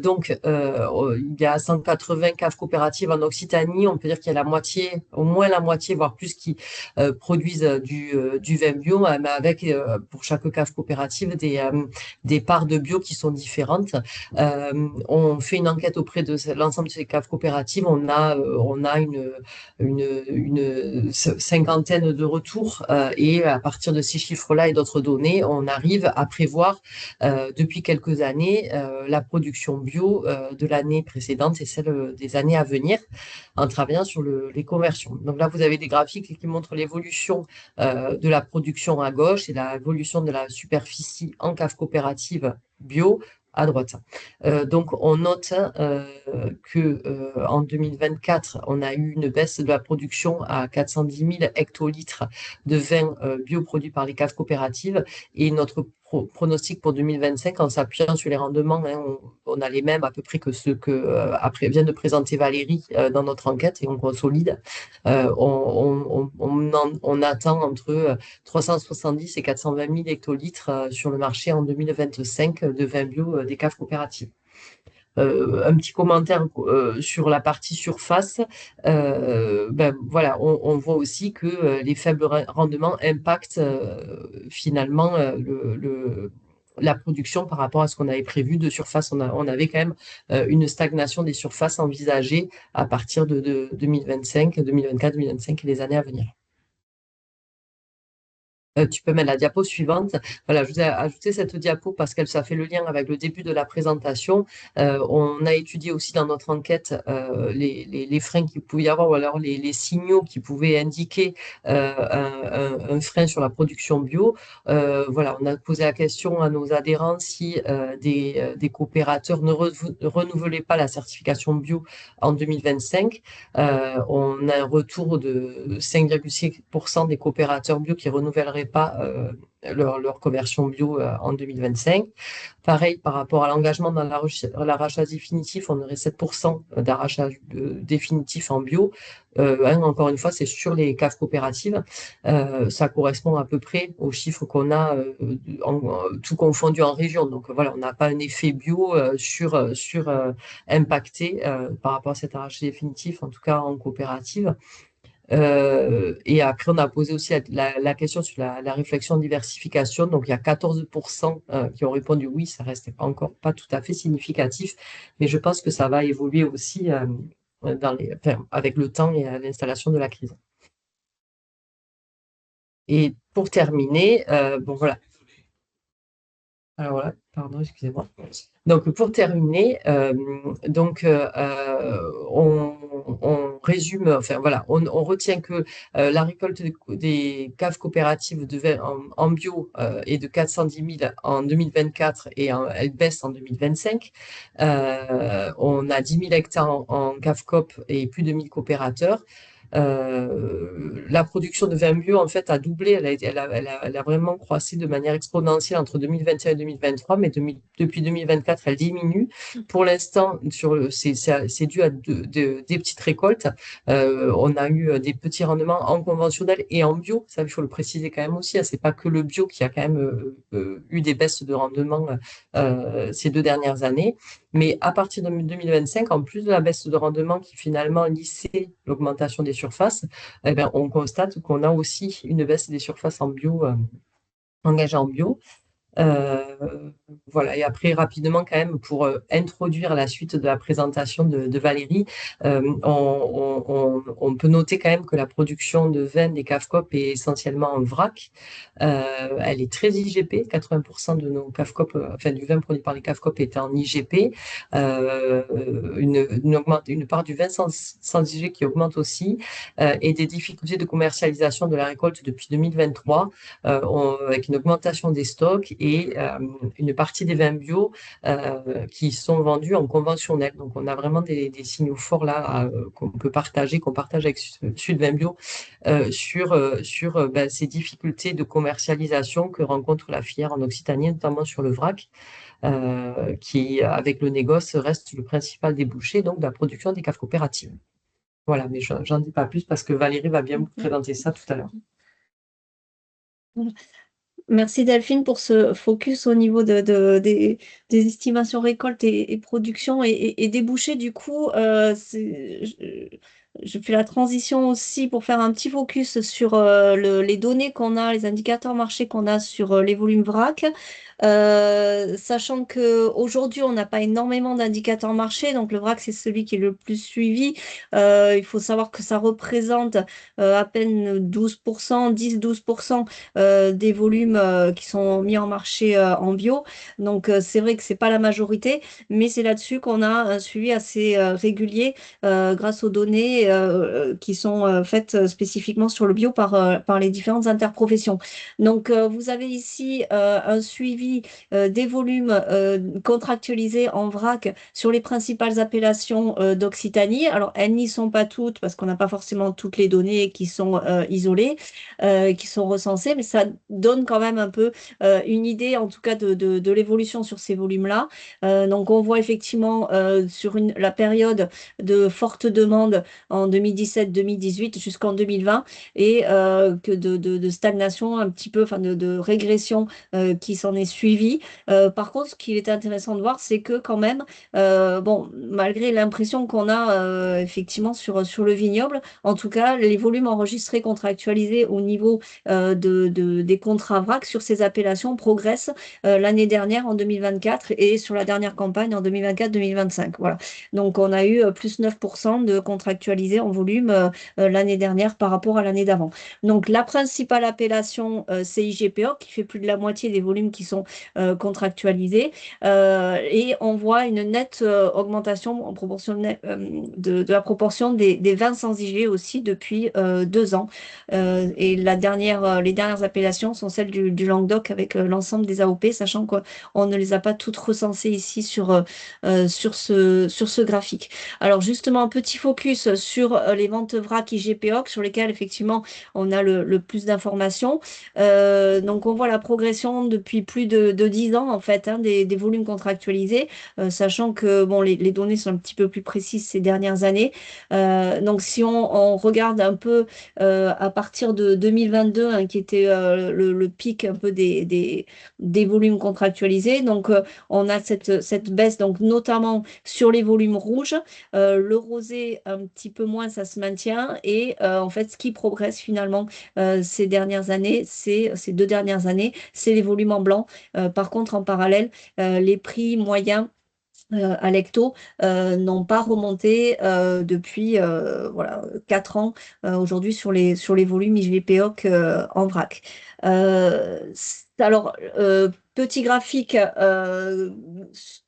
Donc, il y a 180 caves coopératives en Occitanie. On peut dire qu'il y a la moitié, au moins la moitié, voire plus, qui produisent du vin bio, mais avec pour chaque cave coopérative des parts de bio qui sont différentes. On fait une enquête auprès de l'ensemble de ces caves coopératives. On a une cinquantaine de retours et à partir de ces chiffres-là et d'autres données, on arrive à prévoir depuis quelques années la production bio de l'année précédente et celle des années à venir en travaillant sur les conversions. Donc là, vous avez des graphiques qui montrent l'évolution de la production à gauche et l'évolution de la superficie en cave coopérative bio à droite. Donc, on note en 2024, on a eu une baisse de la production à 410 000 hectolitres de vin bio produit par les caves coopératives et notre pronostic pour 2025, en s'appuyant sur les rendements, hein, on a les mêmes à peu près que ceux que vient de présenter Valérie dans notre enquête et on consolide. On attend entre 370 et 420 000 hectolitres sur le marché en 2025 de vin bio des caves coopératives. Un petit commentaire sur la partie surface. Voilà, on voit aussi que les faibles rendements impactent finalement la production par rapport à ce qu'on avait prévu de surface. On avait quand même une stagnation des surfaces envisagées à partir de 2025, 2024, 2025 et les années à venir. Tu peux mettre la diapo suivante. Voilà, je vous ai ajouté cette diapo parce qu'elle ça fait le lien avec le début de la présentation. On a étudié aussi dans notre enquête les freins qu'il pouvait y avoir ou alors les signaux qui pouvaient indiquer un frein sur la production bio. Voilà, on a posé la question à nos adhérents si des coopérateurs ne renouvelaient pas la certification bio en 2025. On a un retour de 5,6% des coopérateurs bio qui renouvelleraient pas leur conversion bio en 2025. Pareil, par rapport à l'engagement dans l'arrachage définitif, on aurait 7% d'arrachage définitif en bio. Encore une fois, c'est sur les caves coopératives. Ça correspond à peu près aux chiffres qu'on a tout confondu en région. Donc voilà, on n'a pas un effet bio impacté par rapport à cet arrachage définitif, en tout cas en coopérative. Et après, on a posé aussi la question sur la réflexion de diversification. Donc, il y a 14% qui ont répondu oui, ça reste encore pas tout à fait significatif, mais je pense que ça va évoluer aussi avec le temps et l'installation de la crise. Et pour terminer, bon voilà. Alors voilà, pardon, excusez-moi. Donc pour terminer, on résume, enfin voilà, on retient que la récolte des caves coopératives en bio est de 410 000 en 2024 et elle baisse en 2025. On a 10 000 hectares en cave coop et plus de 1 000 coopérateurs. La production de vin bio, en fait, a doublé. Elle a vraiment croissé de manière exponentielle entre 2021 et 2023, mais depuis 2024, elle diminue. Pour l'instant, c'est dû à des petites récoltes. On a eu des petits rendements en conventionnel et en bio. Ça, il faut le préciser quand même aussi. C'est pas que le bio qui a quand même eu des baisses de rendement ces 2 dernières années. Mais à partir de 2025, en plus de la baisse de rendement qui finalement lissait l'augmentation des surfaces, eh bien, on constate qu'on a aussi une baisse des surfaces en bio, engagées en bio. Voilà, et après rapidement quand même pour introduire la suite de la présentation de Valérie, on peut noter quand même que la production de vin des caves coop est essentiellement en vrac. Elle est très IGP, 80% de nos caves coop, enfin du vin produit par les caves coop est en IGP. Une part du vin sans IG qui augmente aussi, et des difficultés de commercialisation de la récolte depuis 2023, avec une augmentation des stocks et une partie des vins bio qui sont vendus en conventionnel. Donc, on a vraiment des signaux forts là qu'on partage avec Sud Vin Bio sur ces difficultés de commercialisation que rencontre la filière en Occitanie, notamment sur le vrac, qui, avec le négoce, reste le principal débouché donc, de la production des caves coopératives. Voilà, mais j'en dis pas plus parce que Valérie va bien vous présenter ça tout à l'heure. Merci Delphine pour ce focus au niveau des estimations récolte et production et débouchés. Du coup, je fais la transition aussi pour faire un petit focus sur les données qu'on a, les indicateurs marchés qu'on a sur les volumes vrac. Sachant qu'aujourd'hui, on n'a pas énormément d'indicateurs marchés, donc le vrac, c'est celui qui est le plus suivi. Il faut savoir que ça représente à peine 12%, 10-12% des volumes qui sont mis en marché en bio. Donc, c'est vrai que c'est pas la majorité, mais c'est là-dessus qu'on a un suivi assez régulier grâce aux données qui sont faites spécifiquement sur le bio par les différentes interprofessions. Donc, vous avez ici un suivi des volumes contractualisés en vrac sur les principales appellations d'Occitanie. Alors, elles n'y sont pas toutes parce qu'on n'a pas forcément toutes les données qui sont isolées, qui sont recensées, mais ça donne quand même un peu une idée, en tout cas, de l'évolution sur ces volumes-là. Donc, on voit effectivement sur la période de forte demande en 2017-2018 jusqu'en 2020 et que de stagnation un petit peu, enfin de régression qui s'en est suivie. Par contre, ce qui est intéressant de voir, c'est que quand même, bon, malgré l'impression qu'on a effectivement sur le vignoble, en tout cas, les volumes enregistrés contractualisés au niveau des contrats vrac sur ces appellations progressent l'année dernière en 2024 et sur la dernière campagne en 2024-2025. Voilà. Donc, on a eu plus 9% de contractualisation contractualisé en volume l'année dernière par rapport à l'année d'avant. Donc, la principale appellation, c'est IGPO, qui fait plus de la moitié des volumes qui sont contractualisés. Et on voit une nette augmentation en de la proportion des vins sans IG aussi depuis 2 ans. Et les dernières appellations sont celles du Languedoc avec l'ensemble des AOP, sachant qu'on ne les a pas toutes recensées ici sur ce graphique. Alors justement, un petit focus sur les ventes vrac IGPOC, sur lesquelles effectivement on a le plus d'informations. Donc on voit la progression depuis plus de 10 ans en fait des volumes contractualisés, sachant que bon, les données sont un petit peu plus précises ces dernières années. Donc si on regarde un peu à partir de 2022, hein, qui était le pic un peu des volumes contractualisés, donc on a cette baisse, donc notamment sur les volumes rouges. Le rosé, un petit peu moins, ça se maintient. Et en fait, ce qui progresse finalement ces 2 dernières années, c'est les volumes en blanc. Par contre, en parallèle, les prix moyens à l'hecto n'ont pas remonté depuis 4 ans aujourd'hui sur les volumes IGPOC en vrac. Alors, petit graphique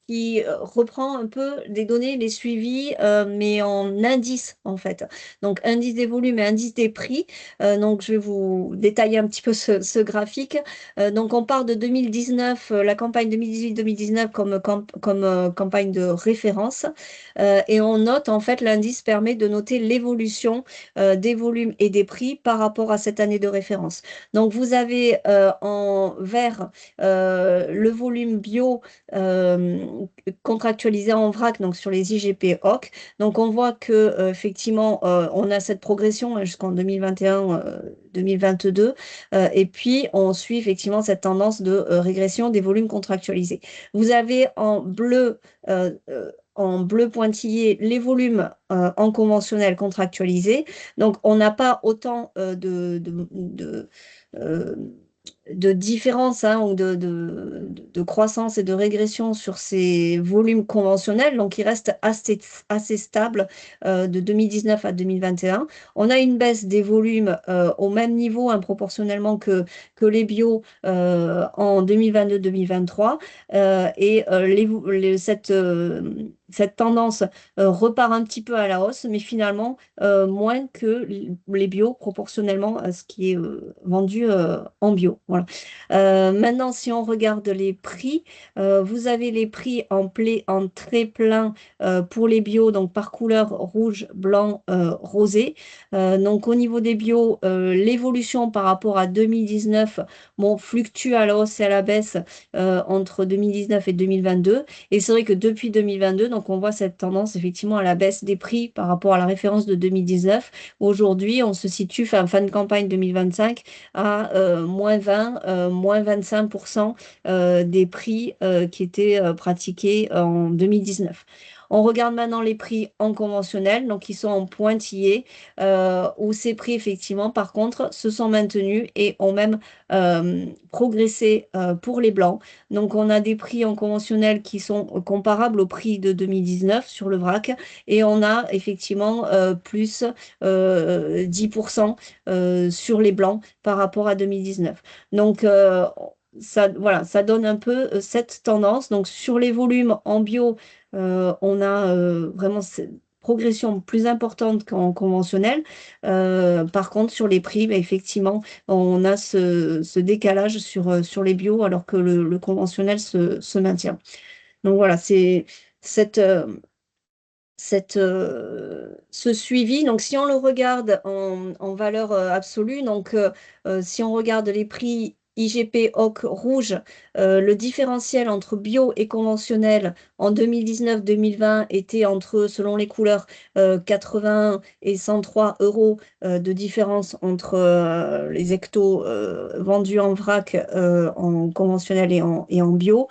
qui reprend un peu des données, les suivis, mais en indices en fait. Donc, indice des volumes et indice des prix. Donc, je vais vous détailler un petit peu ce graphique. Donc, on part de 2019, la campagne 2018-2019 comme campagne de référence. Et on note, en fait, l'indice permet de noter l'évolution des volumes et des prix par rapport à cette année de référence. Donc, vous avez en vert le volume bio contractualisé en vrac, donc sur les IGP-OC. Donc, on voit que effectivement, on a cette progression jusqu'en 2021-2022. Et puis, on suit effectivement cette tendance de régression des volumes contractualisés. Vous avez en bleu pointillé les volumes en conventionnel contractualisé. Donc, on n'a pas autant de différence ou de croissance et de régression sur ces volumes conventionnels, donc ils restent assez stables de 2019 à 2021. On a une baisse des volumes au même niveau proportionnellement que les bio en 2022-2023 et cette tendance repart un petit peu à la hausse, mais finalement moins que les bio proportionnellement à ce qui est vendu en bio. Voilà. Maintenant, si on regarde les prix, vous avez les prix en très plein pour les bio, donc par couleur rouge, blanc, rosé. Donc au niveau des bio, l'évolution par rapport à 2019 fluctue à la hausse et à la baisse entre 2019 et 2022. Et c'est vrai que depuis 2022, donc on voit cette tendance effectivement à la baisse des prix par rapport à la référence de 2019. Aujourd'hui, on se situe fin de campagne 2025 à moins 20, moins 25% des prix qui étaient pratiqués en 2019. On regarde maintenant les prix en conventionnel, donc ils sont en pointillés, où ces prix, effectivement, par contre, se sont maintenus et ont même progressé pour les blancs. Donc, on a des prix en conventionnel qui sont comparables au prix de 2019 sur le vrac et on a effectivement plus 10% sur les blancs par rapport à 2019. Donc, voilà, ça donne un peu cette tendance. Donc, sur les volumes en bio, on a vraiment cette progression plus importante qu'en conventionnel. Par contre, sur les prix, effectivement, on a ce décalage sur les bio alors que le conventionnel se maintient. Donc voilà, c'est ce suivi. Donc, si on le regarde en valeur absolue, donc si on regarde les prix IGP OC rouge, le différentiel entre bio et conventionnel en 2019-2020 était selon les couleurs, 80 et 103 euros de différence entre les hectos vendus en vrac, en conventionnel et en bio.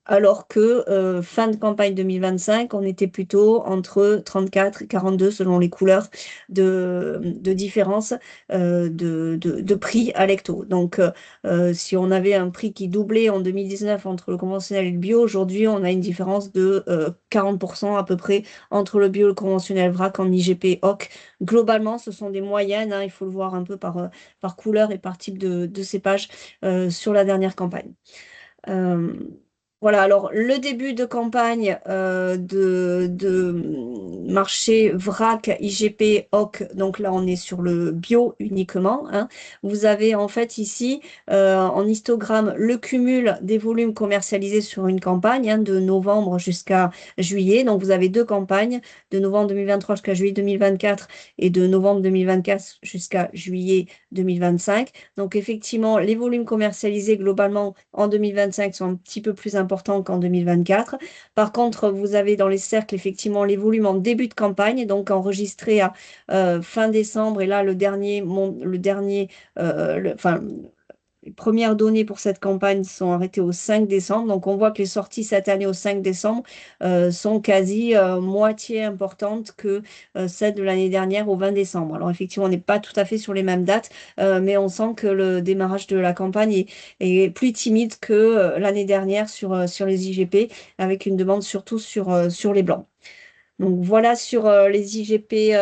alors que fin de campagne 2025, on était plutôt entre 34 et 42 selon les couleurs de différence de prix à l'hecto. Donc, si on avait un prix qui doublait en 2019 entre le conventionnel et le bio, aujourd'hui, on a une différence de 40% à peu près entre le bio et le conventionnel vrac en IGP OC. Globalement, ce sont des moyennes, hein, il faut le voir un peu par couleur et par type de cépage sur la dernière campagne. Euh, voilà, alors le début de campagne de marché VRAC, IGP, OC, donc là on est sur le bio uniquement, hein. Vous avez en fait ici en histogramme le cumul des volumes commercialisés sur une campagne, hein, de novembre jusqu'à juillet. Donc vous avez deux campagnes, de novembre 2023 jusqu'à juillet 2024 et de novembre 2024 jusqu'à juillet 2025. Donc effectivement, les volumes commercialisés globalement en 2025 sont un petit peu plus importants qu'en 2024. Par contre, vous avez dans les cercles effectivement les volumes en début de campagne, donc enregistrés à fin décembre. Et là, les premières données pour cette campagne sont arrêtées au 5 décembre. Donc, on voit que les sorties cette année au 5 décembre sont quasi moitié importantes que celles de l'année dernière au 20 décembre. Alors, effectivement, on n'est pas tout à fait sur les mêmes dates, mais on sent que le démarrage de la campagne est plus timide que l'année dernière sur les IGP, avec une demande surtout sur les blancs. Donc voilà sur les IGP,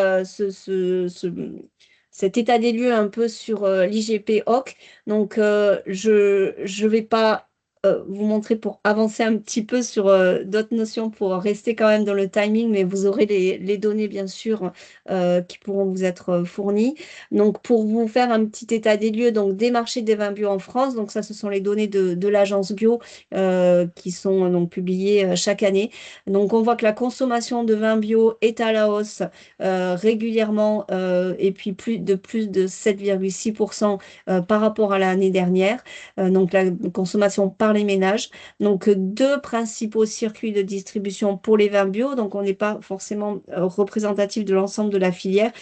cet état des lieux un peu sur l'IGP OC. Donc je vais pas vous montrer pour avancer un petit peu sur d'autres notions pour rester quand même dans le timing, mais vous aurez les données bien sûr qui pourront vous être fournies. Donc pour vous faire un petit état des lieux donc des marchés des vins bio en France, donc ça ce sont les données de l'agence bio qui sont donc publiées chaque année. Donc, on voit que la consommation de vin bio est à la hausse régulièrement et puis plus de 7,6% par rapport à l'année dernière. Donc, la consommation par les ménages. Donc, deux principaux circuits de distribution pour les vins bio. Donc, on n'est pas forcément représentatif de l'ensemble de la filière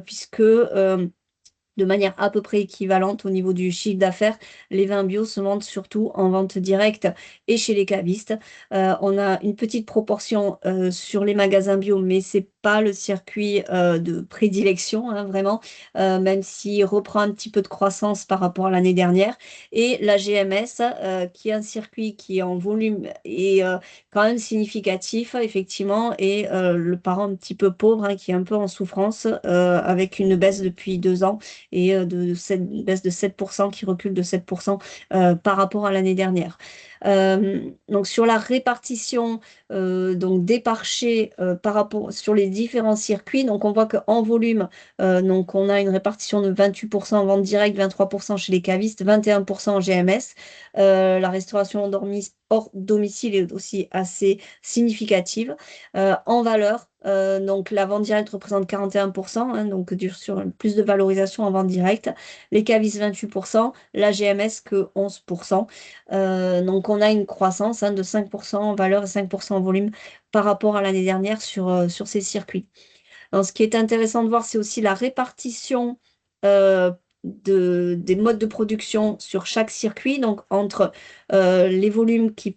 puisque de manière à peu près équivalente au niveau du chiffre d'affaires. Les vins bio se vendent surtout en vente directe et chez les cavistes. On a une petite proportion sur les magasins bio, mais c'est pas le circuit de prédilection, hein, vraiment, même s'il reprend un petit peu de croissance par rapport à l'année dernière. Et la GMS, qui est un circuit qui en volume est quand même significatif, effectivement, et le parent un petit peu pauvre, hein, qui est un peu en souffrance, avec une baisse depuis 2 ans et une baisse de 7% qui recule de 7% par rapport à l'année dernière. Donc sur la répartition donc des marchés par rapport sur les différents circuits, donc on voit qu'en volume, donc on a une répartition de 28% en vente directe, 23% chez les cavistes, 21% en GMS. La restauration hors domicile est aussi assez significative. En valeur, donc la vente directe représente 41%, hein, donc sur plus de valorisation en vente directe. Les cavistes 28%, la GMS que 11%. Donc on a une croissance, hein, de 5% en valeur et 5% en volume par rapport à l'année dernière sur ces circuits. Alors, ce qui est intéressant de voir, c'est aussi la répartition euh, des modes de production sur chaque circuit, donc entre les volumes qui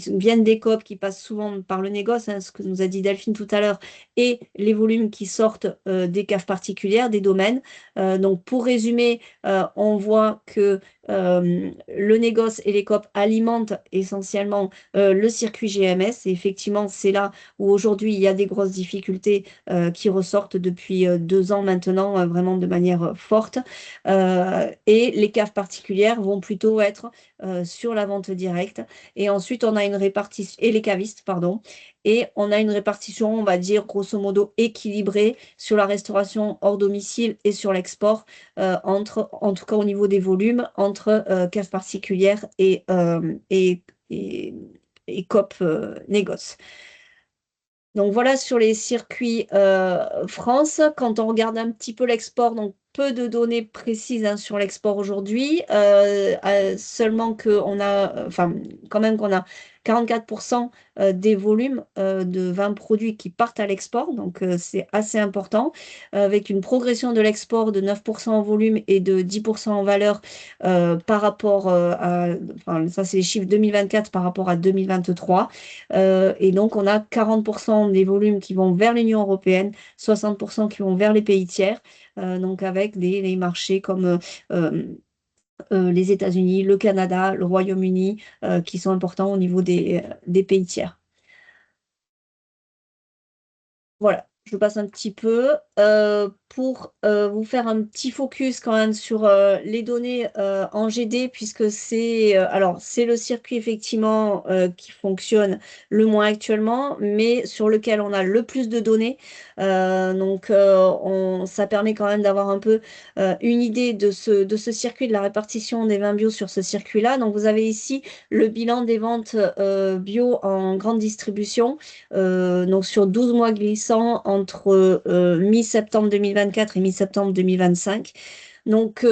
viennent des COP, qui passent souvent par le négoce, hein, ce que nous a dit Delphine tout à l'heure, et les volumes qui sortent des caves particulières, des domaines. Donc pour résumer, on voit que le négoce et les COP alimentent essentiellement le circuit GMS, et effectivement c'est là où aujourd'hui il y a des grosses difficultés qui ressortent depuis 2 ans maintenant, vraiment de manière forte. Et les caves particulières vont plutôt être sur la vente directe. Et ensuite, on a une répartition, et les cavistes, pardon. Et on a une répartition, on va dire, grosso modo équilibrée sur la restauration hors domicile et sur l'export, en tout cas au niveau des volumes, entre caves particulières et COP négoce. Donc voilà sur les circuits France. Quand on regarde un petit peu l'export, donc peu de données précises, hein, sur l'export aujourd'hui, seulement qu'on a, enfin quand même qu'on a 44% des volumes de vins produits qui partent à l'export, donc c'est assez important, avec une progression de l'export de 9% en volume et de 10% en valeur par rapport enfin, ça c'est les chiffres 2024 par rapport à 2023. Et donc on a 40% des volumes qui vont vers l'Union européenne, 60% qui vont vers les pays tiers, donc avec des marchés comme les États-Unis, le Canada, le Royaume-Uni, qui sont importants au niveau des pays tiers. Voilà, je passe un petit peu pour vous faire un petit focus quand même sur les données en GD, puisque c'est le circuit effectivement qui fonctionne le moins actuellement, mais sur lequel on a le plus de données. Donc ça permet quand même d'avoir un peu une idée de ce circuit, de la répartition des vins bio sur ce circuit-là. Donc vous avez ici le bilan des ventes bio en grande distribution, donc sur 12 mois glissants entre mi-septembre 2024 et mi-septembre 2025. Donc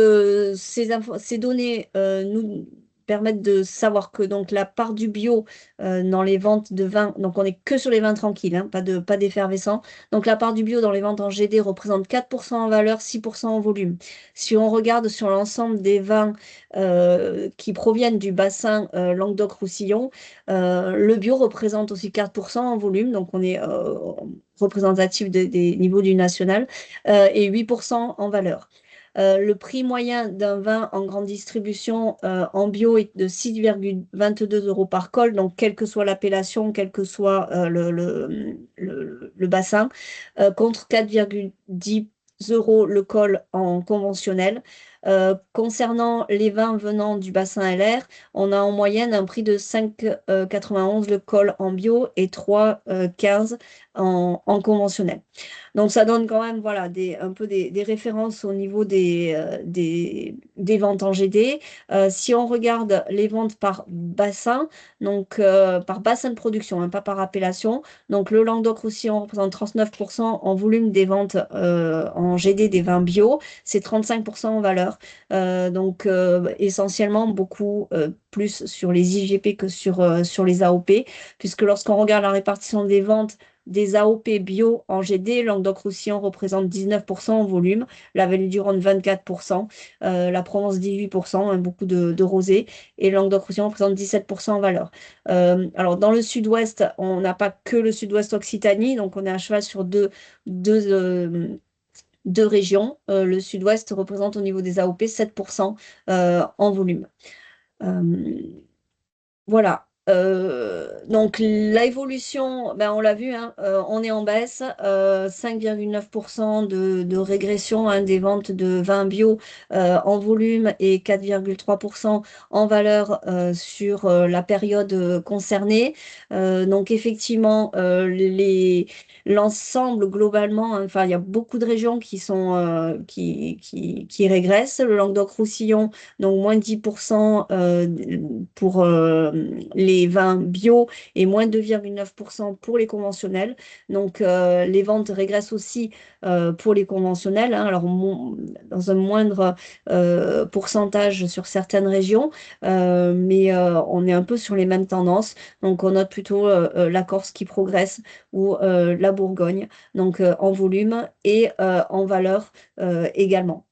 ces données nous permettent de savoir que donc la part du bio dans les ventes de vin, donc on n'est que sur les vins tranquilles, hein, pas d'effervescent. Donc la part du bio dans les ventes en GD représente 4% en valeur, 6% en volume. Si on regarde sur l'ensemble des vins qui proviennent du bassin Languedoc-Roussillon, le bio représente aussi 4% en volume, donc on est représentatif des niveaux du national, et 8% en valeur. Le prix moyen d'un vin en grande distribution en bio est de 6,22 euros par col, donc quelle que soit l'appellation, quel que soit le bassin, contre 4,10 euros le col en conventionnel. Concernant les vins venant du bassin LR, on a en moyenne un prix de 5,91 le col en bio et 3,15 en conventionnel. Donc ça donne quand même voilà, un peu des références au niveau des ventes en GD. Si on regarde les ventes par bassin, donc par bassin de production, hein, pas par appellation, donc le Languedoc-Roussillon représente 39% en volume des ventes en GD des vins bio, c'est 35% en valeur. Donc essentiellement beaucoup plus sur les IGP que sur les AOP, puisque lorsqu'on regarde la répartition des ventes des AOP bio en GD, Languedoc-Roussillon représente 19% en volume, la Vallée-du-Rhône 24%, la Provence 18%, hein, beaucoup de rosé, et Languedoc-Roussillon représente 17% en valeur. Alors dans le sud-ouest, on n'a pas que le sud-ouest Occitanie, donc on est à cheval sur deux régions. Le sud-ouest représente au niveau des AOP 7% en volume. Voilà. Donc l'évolution, ben, on l'a vu, hein, on est en baisse, 5,9% de régression, hein, des ventes de vins bio en volume et 4,3% en valeur sur la période concernée. Donc effectivement, l'ensemble globalement, hein, enfin il y a beaucoup de régions qui régressent. Le Languedoc-Roussillon, donc moins 10% pour les vins bio et moins 2,9% pour les conventionnels. Donc les ventes régressent aussi pour les conventionnels, hein, alors dans un moindre pourcentage sur certaines régions, mais on est un peu sur les mêmes tendances. Donc on note plutôt la Corse qui progresse ou la Bourgogne, donc en volume et en valeur également.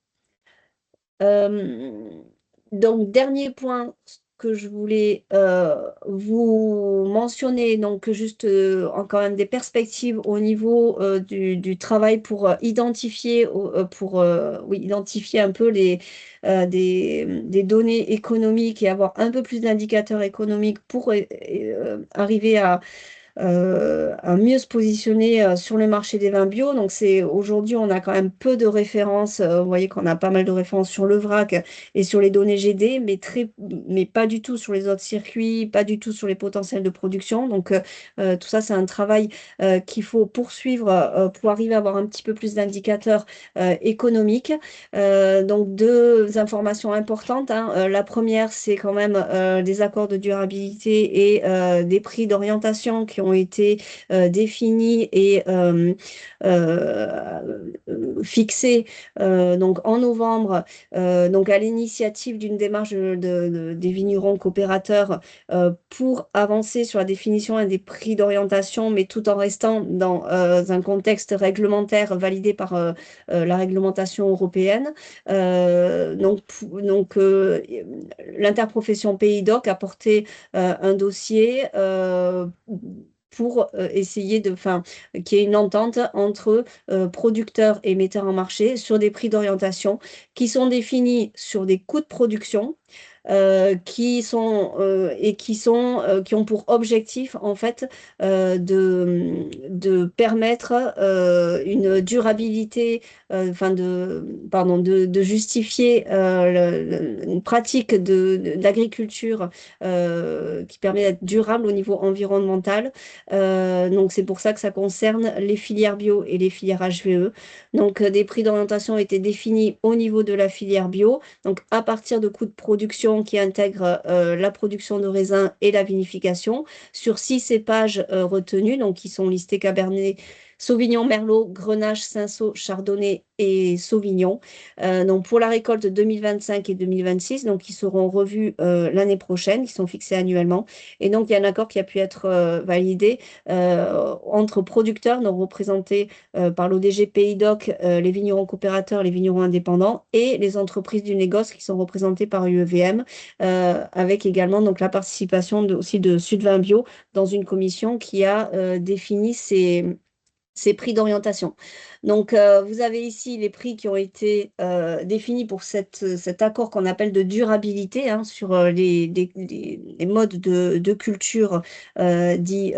Donc, dernier point que je voulais vous mentionner, donc juste encore même des perspectives au niveau du travail pour identifier, identifier un peu des données économiques et avoir un peu plus d'indicateurs économiques pour arriver à mieux se positionner sur le marché des vins bio. Donc aujourd'hui, on a quand même peu de références. Vous voyez qu'on a pas mal de références sur le vrac et sur les données GD, mais pas du tout sur les autres circuits, pas du tout sur les potentiels de production. Donc tout ça, c'est un travail qu'il faut poursuivre pour arriver à avoir un petit peu plus d'indicateurs économiques. Donc deux informations importantes, hein. La première, c'est quand même des accords de durabilité et des prix d'orientation qui ont été définis et fixés donc en novembre, donc à l'initiative d'une démarche des vignerons coopérateurs pour avancer sur la définition des prix d'orientation, mais tout en restant dans un contexte réglementaire validé par la réglementation européenne. L'interprofession Pays d'Oc a porté un dossier pour essayer qu'il y ait une entente entre producteurs et metteurs en marché sur des prix d'orientation qui sont définis sur des coûts de production qui ont pour objectif en fait de permettre une durabilité, de justifier une pratique de l'agriculture qui permet d'être durable au niveau environnemental. Donc c'est pour ça que ça concerne les filières bio et les filières HVE. Donc des prix d'orientation ont été définis au niveau de la filière bio, donc à partir de coûts de production qui intègrent la production de raisins et la vinification sur 6 cépages retenus, donc qui sont listés Cabernet Sauvignon, Merlot, Grenache, Cinsault, Chardonnay et Sauvignon. Donc pour la récolte 2025 et 2026, donc qui seront revus l'année prochaine, qui sont fixés annuellement. Et donc il y a un accord qui a pu être validé entre producteurs, donc représentés par l'ODG Pays d'Oc, les vignerons coopérateurs, les vignerons indépendants et les entreprises du négoce qui sont représentées par UEVM, avec également donc la participation aussi de Sudvin Bio dans une commission qui a défini ces prix d'orientation. Donc, vous avez ici les prix qui ont été définis pour cet accord qu'on appelle de durabilité sur les modes de culture dits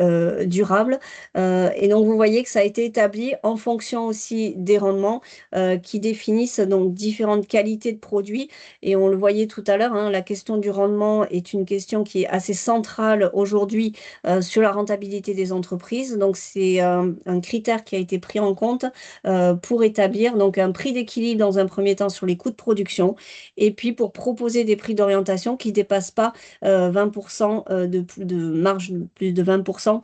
durables. Et donc, vous voyez que ça a été établi en fonction aussi des rendements qui définissent donc différentes qualités de produits. Et on le voyait tout à l'heure, la question du rendement est une question qui est assez centrale aujourd'hui sur la rentabilité des entreprises. Donc, c'est un critère qui a été pris en compte pour établir donc un prix d'équilibre dans un premier temps sur les coûts de production et puis pour proposer des prix d'orientation qui ne dépassent pas 20% de marge, plus de 20%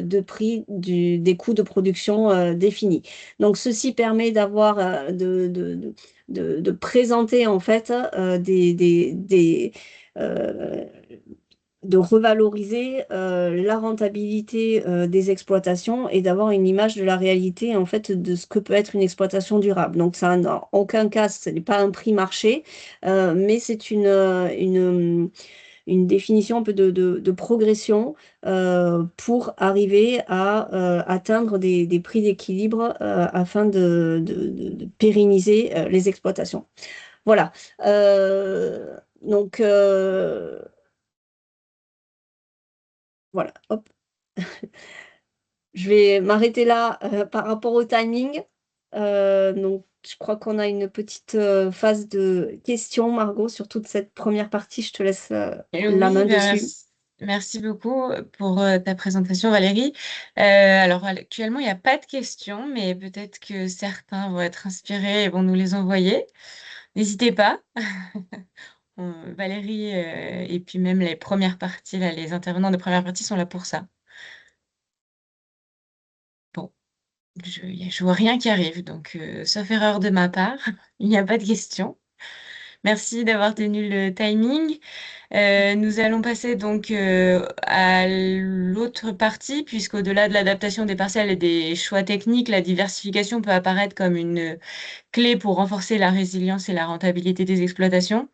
de prix des coûts de production définis. Donc, ceci permet d'avoir de présenter en fait de revaloriser la rentabilité des exploitations et d'avoir une image de la réalité en fait de ce que peut être une exploitation durable. Donc ça, en aucun cas, ce n'est pas un prix marché, mais c'est une définition un peu de progression pour arriver à atteindre des prix d'équilibre afin de pérenniser les exploitations. Voilà. Donc, voilà, hop. Je vais m'arrêter là par rapport au timing. Donc, je crois qu'on a une petite phase de questions, Margot, sur toute cette première partie. Je te laisse la main dessus. Merci beaucoup pour ta présentation, Valérie. Alors, actuellement, il n'y a pas de questions, mais peut-être que certains vont être inspirés et vont nous les envoyer. N'hésitez pas. Valérie et puis même les premières parties, là, les intervenants de première partie sont là pour ça. Bon, je vois rien qui arrive, donc sauf erreur de ma part, il n'y a pas de questions. Merci d'avoir tenu le timing. Nous allons passer donc à l'autre partie, puisqu'au-delà de l'adaptation des parcelles et des choix techniques, la diversification peut apparaître comme une clé pour renforcer la résilience et la rentabilité des exploitations.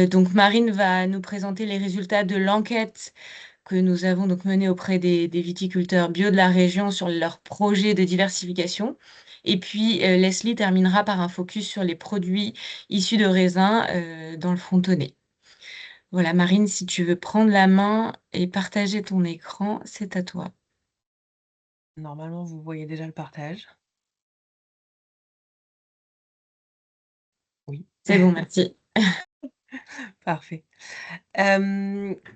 Donc Marine va nous présenter les résultats de l'enquête que nous avons donc menée auprès des viticulteurs bio de la région sur leur projet de diversification. Et puis Leslie terminera par un focus sur les produits issus de raisins dans le frontonnet. Voilà, Marine, si tu veux prendre la main et partager ton écran, c'est à toi. Normalement, vous voyez déjà le partage. Oui. C'est bon, merci. Parfait.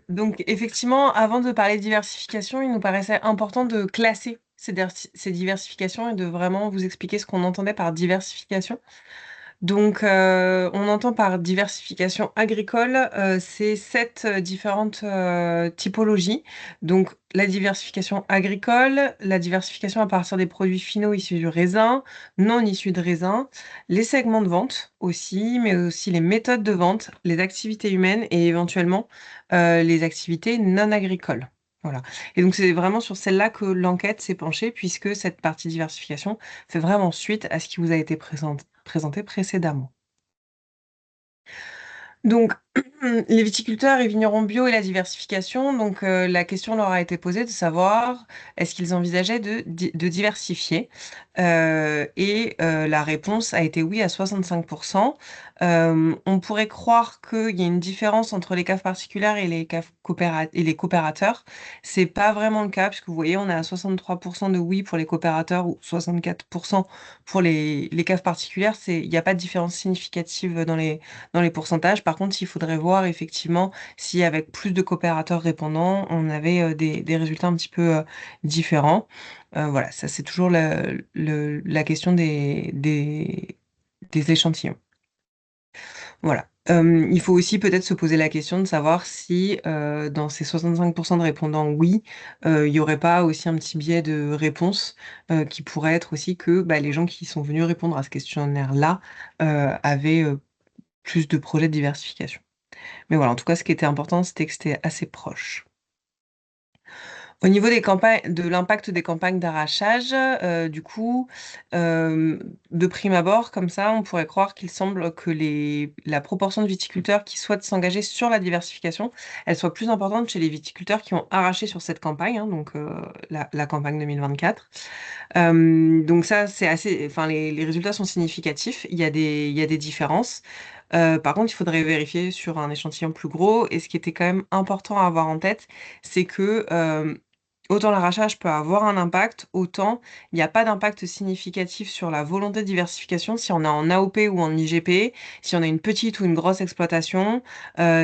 Donc, effectivement, avant de parler de diversification, il nous paraissait important de classer ces diversifications et de vraiment vous expliquer ce qu'on entendait par diversification. Donc, on entend par diversification agricole, ces 7 différentes typologies. Donc, la diversification agricole, la diversification à partir des produits finaux issus du raisin, non issus de raisin, les segments de vente aussi, mais aussi les méthodes de vente, les activités humaines et éventuellement les activités non agricoles. Voilà. Et donc, c'est vraiment sur celle-là que l'enquête s'est penchée, puisque cette partie diversification fait vraiment suite à ce qui vous a été présenté précédemment. Donc, les viticulteurs et vignerons bio et la diversification, donc la question leur a été posée de savoir est-ce qu'ils envisageaient de diversifier. La réponse a été oui à 65%. On pourrait croire qu'il y a une différence entre les caves particulières et les caves et les coopérateurs. C'est pas vraiment le cas, puisque vous voyez, on est à 63% de oui pour les coopérateurs ou 64% pour les caves particulières. Il n'y a pas de différence significative dans les pourcentages. Par contre, il faudrait voir effectivement si avec plus de coopérateurs répondants, on avait des résultats un petit peu différents. Voilà, ça c'est toujours la question des échantillons. Voilà. Il faut aussi peut-être se poser la question de savoir si dans ces 65% de répondants oui, il n'y aurait pas aussi un petit biais de réponse qui pourrait être aussi que bah, les gens qui sont venus répondre à ce questionnaire-là avaient plus de projets de diversification. Mais voilà, en tout cas, ce qui était important, c'était que c'était assez proche. Au niveau des campagnes, de l'impact des campagnes d'arrachage, du coup, de prime abord, comme ça, on pourrait croire qu'il semble que la proportion de viticulteurs qui souhaitent s'engager sur la diversification, elle soit plus importante chez les viticulteurs qui ont arraché sur cette campagne, hein, donc la campagne 2024. Donc ça, c'est assez, enfin, les résultats sont significatifs. Il y a des différences. Par contre, il faudrait vérifier sur un échantillon plus gros. Et ce qui était quand même important à avoir en tête, c'est que autant l'arrachage peut avoir un impact, autant il n'y a pas d'impact significatif sur la volonté de diversification si on est en AOP ou en IGP, si on a une petite ou une grosse exploitation,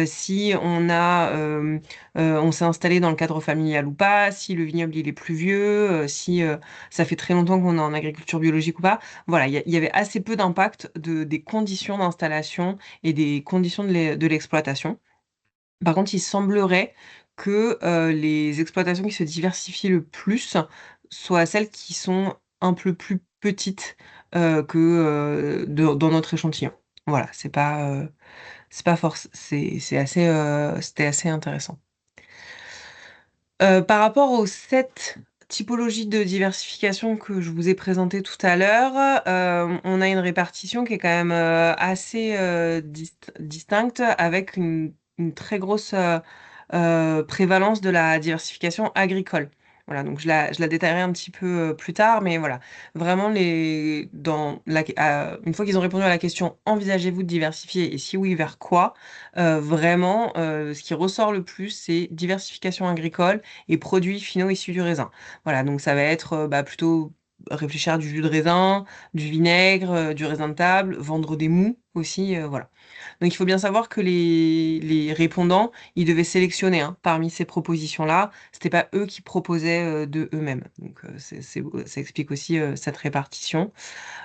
si on s'est installé dans le cadre familial ou pas, si le vignoble il est plus vieux, si ça fait très longtemps qu'on est en agriculture biologique ou pas. Voilà, il y avait assez peu d'impact des conditions d'installation et des conditions de l'exploitation. Par contre, il semblerait que les exploitations qui se diversifient le plus soient celles qui sont un peu plus petites que dans notre échantillon. Voilà, c'est pas force, c'est assez, c'était assez intéressant. Par rapport aux 7 typologies de diversification que je vous ai présentées tout à l'heure, on a une répartition qui est quand même assez distincte avec une très grosse prévalence de la diversification agricole. Voilà, donc je la détaillerai un petit peu plus tard, mais voilà, vraiment une fois qu'ils ont répondu à la question, envisagez-vous de diversifier et si oui, vers quoi? Vraiment, ce qui ressort le plus, c'est diversification agricole et produits finaux issus du raisin. Voilà, donc ça va être bah, plutôt réfléchir à du jus de raisin, du vinaigre, du raisin de table, vendre des mous aussi, voilà. Donc il faut bien savoir que les répondants, ils devaient sélectionner hein, parmi ces propositions-là. C'était pas eux qui proposaient de eux-mêmes. Donc ça explique aussi cette répartition.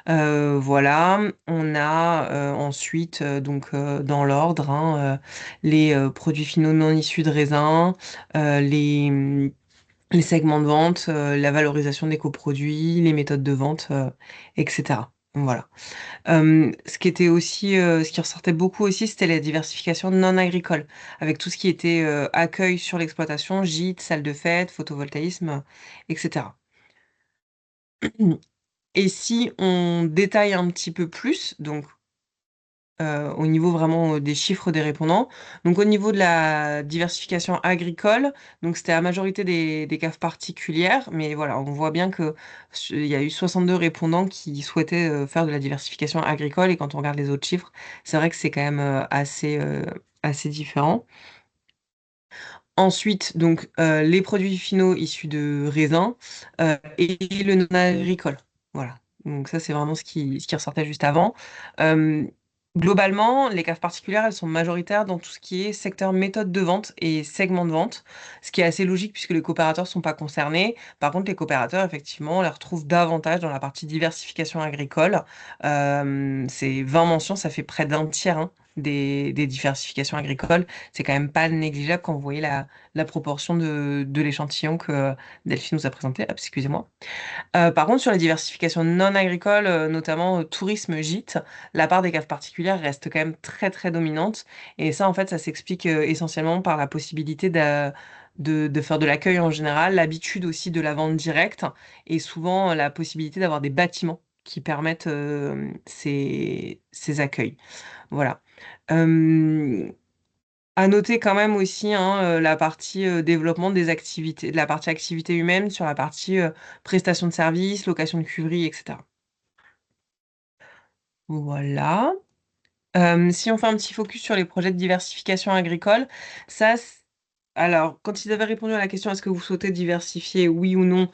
Voilà, on a ensuite donc dans l'ordre hein, les produits finaux non issus de raisin, les segments de vente, la valorisation des coproduits, les méthodes de vente, etc. Voilà. Ce qui était aussi, ce qui ressortait beaucoup aussi, c'était la diversification non agricole, avec tout ce qui était accueil sur l'exploitation, gîtes, salles de fête, photovoltaïsme, etc. Et si on détaille un petit peu plus, donc au niveau vraiment des chiffres des répondants. Donc au niveau de la diversification agricole, donc c'était la majorité des caves particulières, mais voilà, on voit bien que il y a eu 62 répondants qui souhaitaient faire de la diversification agricole, et quand on regarde les autres chiffres, c'est vrai que c'est quand même assez différent. Ensuite, donc les produits finaux issus de raisins et le non agricole. Voilà. Donc ça, c'est vraiment ce qui ressortait juste avant. Globalement, les caves particulières, elles sont majoritaires dans tout ce qui est secteur méthode de vente et segment de vente, ce qui est assez logique puisque les coopérateurs ne sont pas concernés. Par contre, les coopérateurs, effectivement, on les retrouve davantage dans la partie diversification agricole. C'est 20 mentions, ça fait près d'un tiers hein, des diversifications agricoles. C'est quand même pas négligeable quand vous voyez la proportion de l'échantillon que Delphine nous a présenté. Hop, excusez-moi. Par contre, sur la diversification non agricole, notamment tourisme, gîte, la part des caves particulières reste quand même très très dominante. Et ça, en fait, ça s'explique essentiellement par la possibilité de faire de l'accueil en général, l'habitude aussi de la vente directe et souvent la possibilité d'avoir des bâtiments qui permettent ces accueils. Voilà. Euh, à noter quand même aussi hein, la partie développement des activités, la partie activité humaine sur la partie prestation de services, location de cuverie, etc. Voilà. Si on fait un petit focus sur les projets de diversification agricole, ça, alors, quand ils avaient répondu à la question est-ce que vous souhaitez diversifier, oui ou non,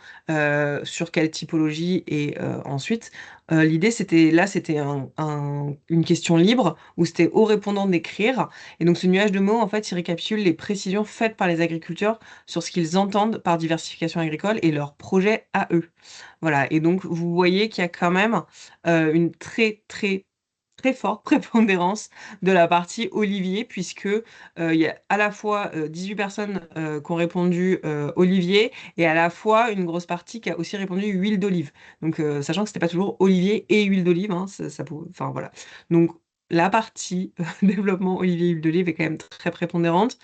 sur quelle typologie, et ensuite, l'idée c'était là, c'était une question libre où c'était au répondant d'écrire. Et donc, ce nuage de mots, en fait, il récapitule les précisions faites par les agriculteurs sur ce qu'ils entendent par diversification agricole et leurs projets à eux. Voilà. Et donc, vous voyez qu'il y a quand même une très, très très forte prépondérance de la partie Olivier, puisque il y a à la fois 18 personnes qui ont répondu Olivier et à la fois une grosse partie qui a aussi répondu huile d'olive. Donc, sachant que c'était pas toujours Olivier et huile d'olive, hein, enfin voilà. Donc, la partie développement Olivier et huile d'olive est quand même très prépondérante.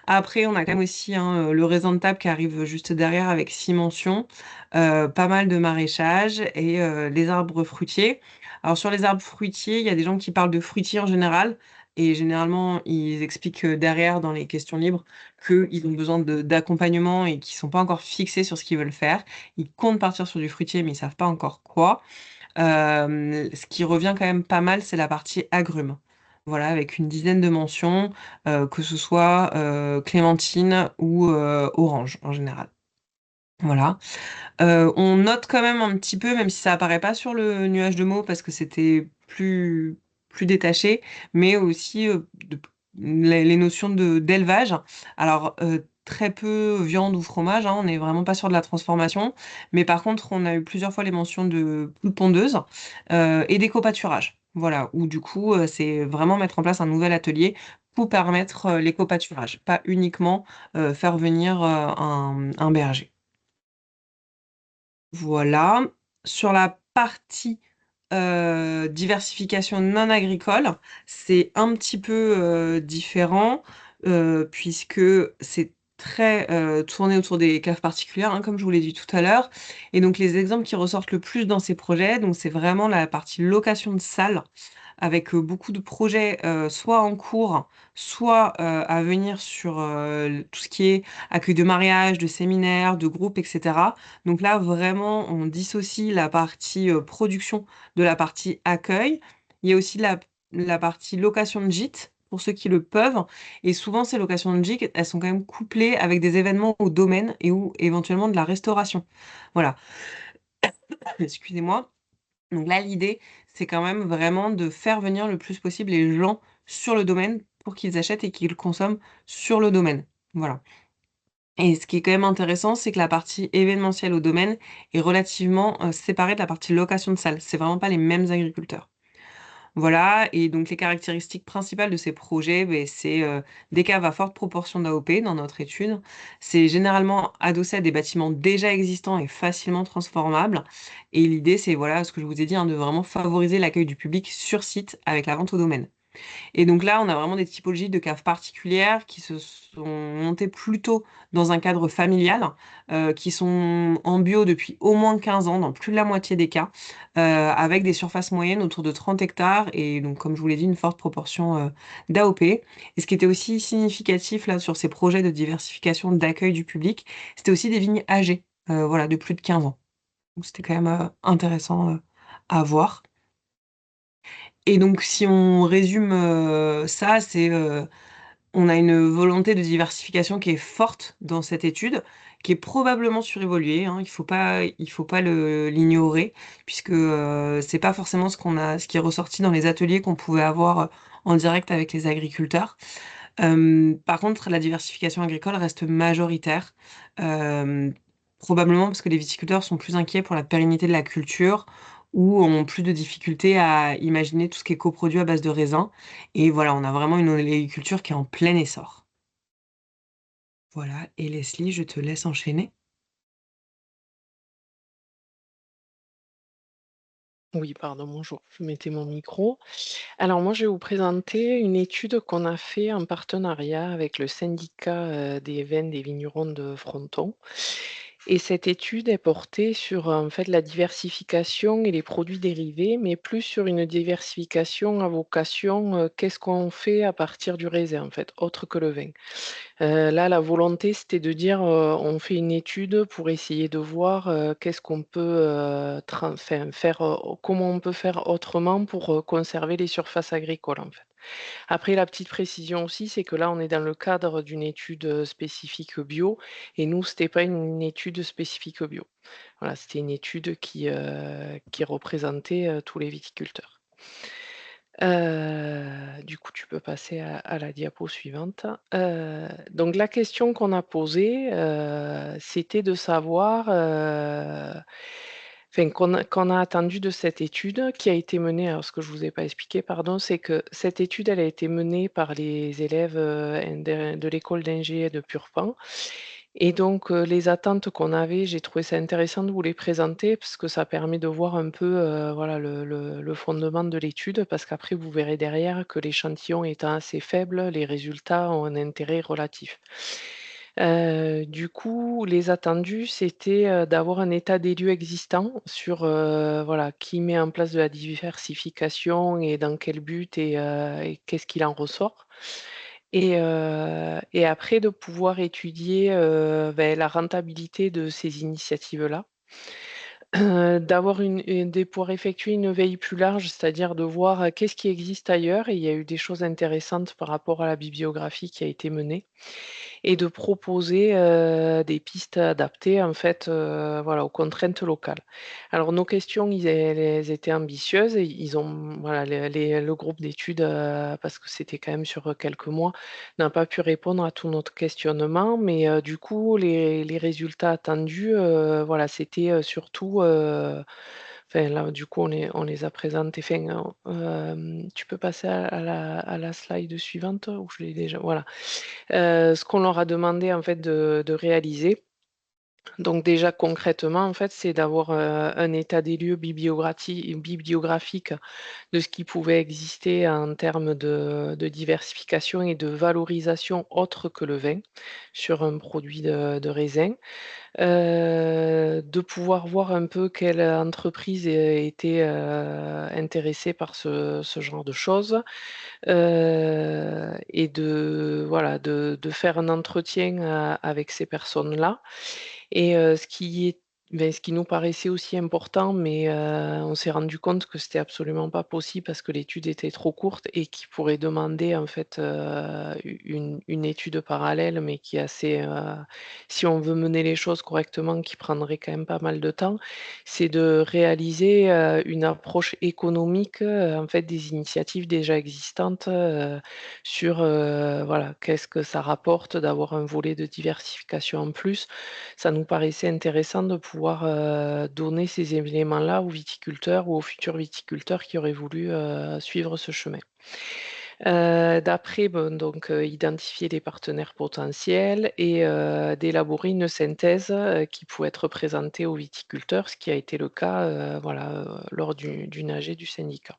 Après, on a quand même aussi hein, le raisin de table qui arrive juste derrière avec 6 mentions, pas mal de maraîchage et les arbres fruitiers. Alors sur les arbres fruitiers, il y a des gens qui parlent de fruitiers en général, et généralement ils expliquent derrière dans les questions libres qu'ils ont besoin d'accompagnement et qu'ils sont pas encore fixés sur ce qu'ils veulent faire. Ils comptent partir sur du fruitier, mais ils savent pas encore quoi. Ce qui revient quand même pas mal, c'est la partie agrumes. Voilà, avec une dizaine de mentions, que ce soit clémentine ou orange en général. Voilà. On note quand même un petit peu, même si ça apparaît pas sur le nuage de mots parce que c'était plus détaché, mais aussi les notions d'élevage. Alors, très peu viande ou fromage, hein, on n'est vraiment pas sur de la transformation, mais par contre, on a eu plusieurs fois les mentions de poules pondeuses et d'éco-pâturage. Voilà, où du coup, c'est vraiment mettre en place un nouvel atelier pour permettre l'éco-pâturage, pas uniquement faire venir un berger. Voilà. Sur la partie diversification non agricole, c'est un petit peu différent puisque c'est très tourné autour des caves particulières, hein, comme je vous l'ai dit tout à l'heure. Et donc les exemples qui ressortent le plus dans ces projets, donc c'est vraiment la partie location de salles avec beaucoup de projets soit en cours, soit à venir sur tout ce qui est accueil de mariage, de séminaires, de groupes, etc. Donc là, vraiment, on dissocie la partie production de la partie accueil. Il y a aussi la partie location de gîtes pour ceux qui le peuvent. Et souvent, ces locations de gîtes, elles sont quand même couplées avec des événements au domaine et ou éventuellement de la restauration. Voilà. Excusez-moi. Donc là, l'idée, c'est quand même vraiment de faire venir le plus possible les gens sur le domaine pour qu'ils achètent et qu'ils consomment sur le domaine. Voilà. Et ce qui est quand même intéressant, c'est que la partie événementielle au domaine est relativement séparée de la partie location de salle. C'est vraiment pas les mêmes agriculteurs. Voilà, et donc les caractéristiques principales de ces projets, ben, c'est des caves à forte proportion d'AOP dans notre étude. C'est généralement adossé à des bâtiments déjà existants et facilement transformables. Et l'idée, c'est voilà ce que je vous ai dit, hein, de vraiment favoriser l'accueil du public sur site avec la vente au domaine. Et donc là, on a vraiment des typologies de caves particulières qui se sont montées plutôt dans un cadre familial, qui sont en bio depuis au moins 15 ans, dans plus de la moitié des cas, avec des surfaces moyennes autour de 30 hectares et donc, comme je vous l'ai dit, une forte proportion d'AOP. Et ce qui était aussi significatif là sur ces projets de diversification d'accueil du public, c'était aussi des vignes âgées, voilà, de plus de 15 ans. Donc c'était quand même intéressant à voir. Et donc, si on résume ça, c'est on a une volonté de diversification qui est forte dans cette étude, qui est probablement surévaluée, hein. Il faut pas l'ignorer, puisque c'est pas forcément ce qui est ressorti dans les ateliers qu'on pouvait avoir en direct avec les agriculteurs. Par contre, la diversification agricole reste majoritaire, euh, probablement parce que les viticulteurs sont plus inquiets pour la pérennité de la culture ou ont plus de difficultés à imaginer tout ce qui est coproduit à base de raisin. Et voilà, on a vraiment une agriculture qui est en plein essor. Voilà, et Leslie, je te laisse enchaîner. Oui, pardon, bonjour, je mettais mon micro. Alors moi, je vais vous présenter une étude qu'on a fait en partenariat avec le syndicat des vins des vignerons de Fronton. Et cette étude est portée sur en fait la diversification et les produits dérivés, mais plus sur une diversification à vocation, qu'est-ce qu'on fait à partir du raisin en fait, autre que le vin. Là, la volonté, c'était de dire, on fait une étude pour essayer de voir, qu'est-ce qu'on peut, faire, comment on peut faire autrement pour, conserver les surfaces agricoles, en fait. Après, la petite précision aussi, c'est que là, on est dans le cadre d'une étude, spécifique bio et nous, c'était pas une étude spécifique bio. Voilà, c'était une étude qui représentait, tous les viticulteurs. Du coup, tu peux passer à la diapo suivante. Donc la question qu'on a posée, c'était de savoir, enfin qu'on a attendu de cette étude qui a été menée alors ce que je vous ai pas expliqué, pardon, c'est que cette étude, elle a été menée par les élèves, de l'école d'ingé de Purpan et donc les attentes qu'on avait, j'ai trouvé ça intéressant de vous les présenter parce que ça permet de voir un peu, voilà le fondement de l'étude parce qu'après vous verrez derrière que l'échantillon étant assez faible, les résultats ont un intérêt relatif. Du coup, les attendus, c'était, d'avoir un état des lieux existant sur, voilà, qui met en place de la diversification et dans quel but et qu'est-ce qu'il en ressort. Et après de pouvoir étudier, la rentabilité de ces initiatives-là. D'avoir de pouvoir effectuer une veille plus large, c'est-à-dire de voir, qu'est-ce qui existe ailleurs et il y a eu des choses intéressantes par rapport à la bibliographie qui a été menée et de proposer, des pistes adaptées en fait, voilà, aux contraintes locales. Alors nos questions, elles étaient ambitieuses et ils ont voilà, le groupe d'études, parce que c'était quand même sur, quelques mois, n'a pas pu répondre à tout notre questionnement, mais du coup, les résultats attendus, voilà, c'était, surtout, enfin là, du coup, on les a présentés. Enfin, tu peux passer à la slide suivante ou je l'ai déjà? Voilà. Ce qu'on leur a demandé en fait de réaliser. Donc déjà concrètement, en fait, c'est d'avoir, un état des lieux bibliographique de ce qui pouvait exister en termes de diversification et de valorisation autre que le vin sur un produit de raisin. De pouvoir voir un peu quelle entreprise était, intéressée par ce genre de choses. Et voilà, de faire un entretien, avec ces personnes-là et ce qui nous paraissait aussi important, mais on s'est rendu compte que c'était absolument pas possible parce que l'étude était trop courte et qui pourrait demander en fait, une étude parallèle, mais qui est assez, si on veut mener les choses correctement, qui prendrait quand même pas mal de temps. C'est de réaliser, une approche économique, en fait, des initiatives déjà existantes, sur, voilà, qu'est-ce que ça rapporte d'avoir un volet de diversification en plus. Ça nous paraissait intéressant de pouvoir, donner ces éléments-là aux viticulteurs ou aux futurs viticulteurs qui auraient voulu, suivre ce chemin. D'après, bon, donc, identifier des partenaires potentiels et d'élaborer une synthèse, qui pouvait être présentée aux viticulteurs, ce qui a été le cas, voilà, lors d'une AG du syndicat.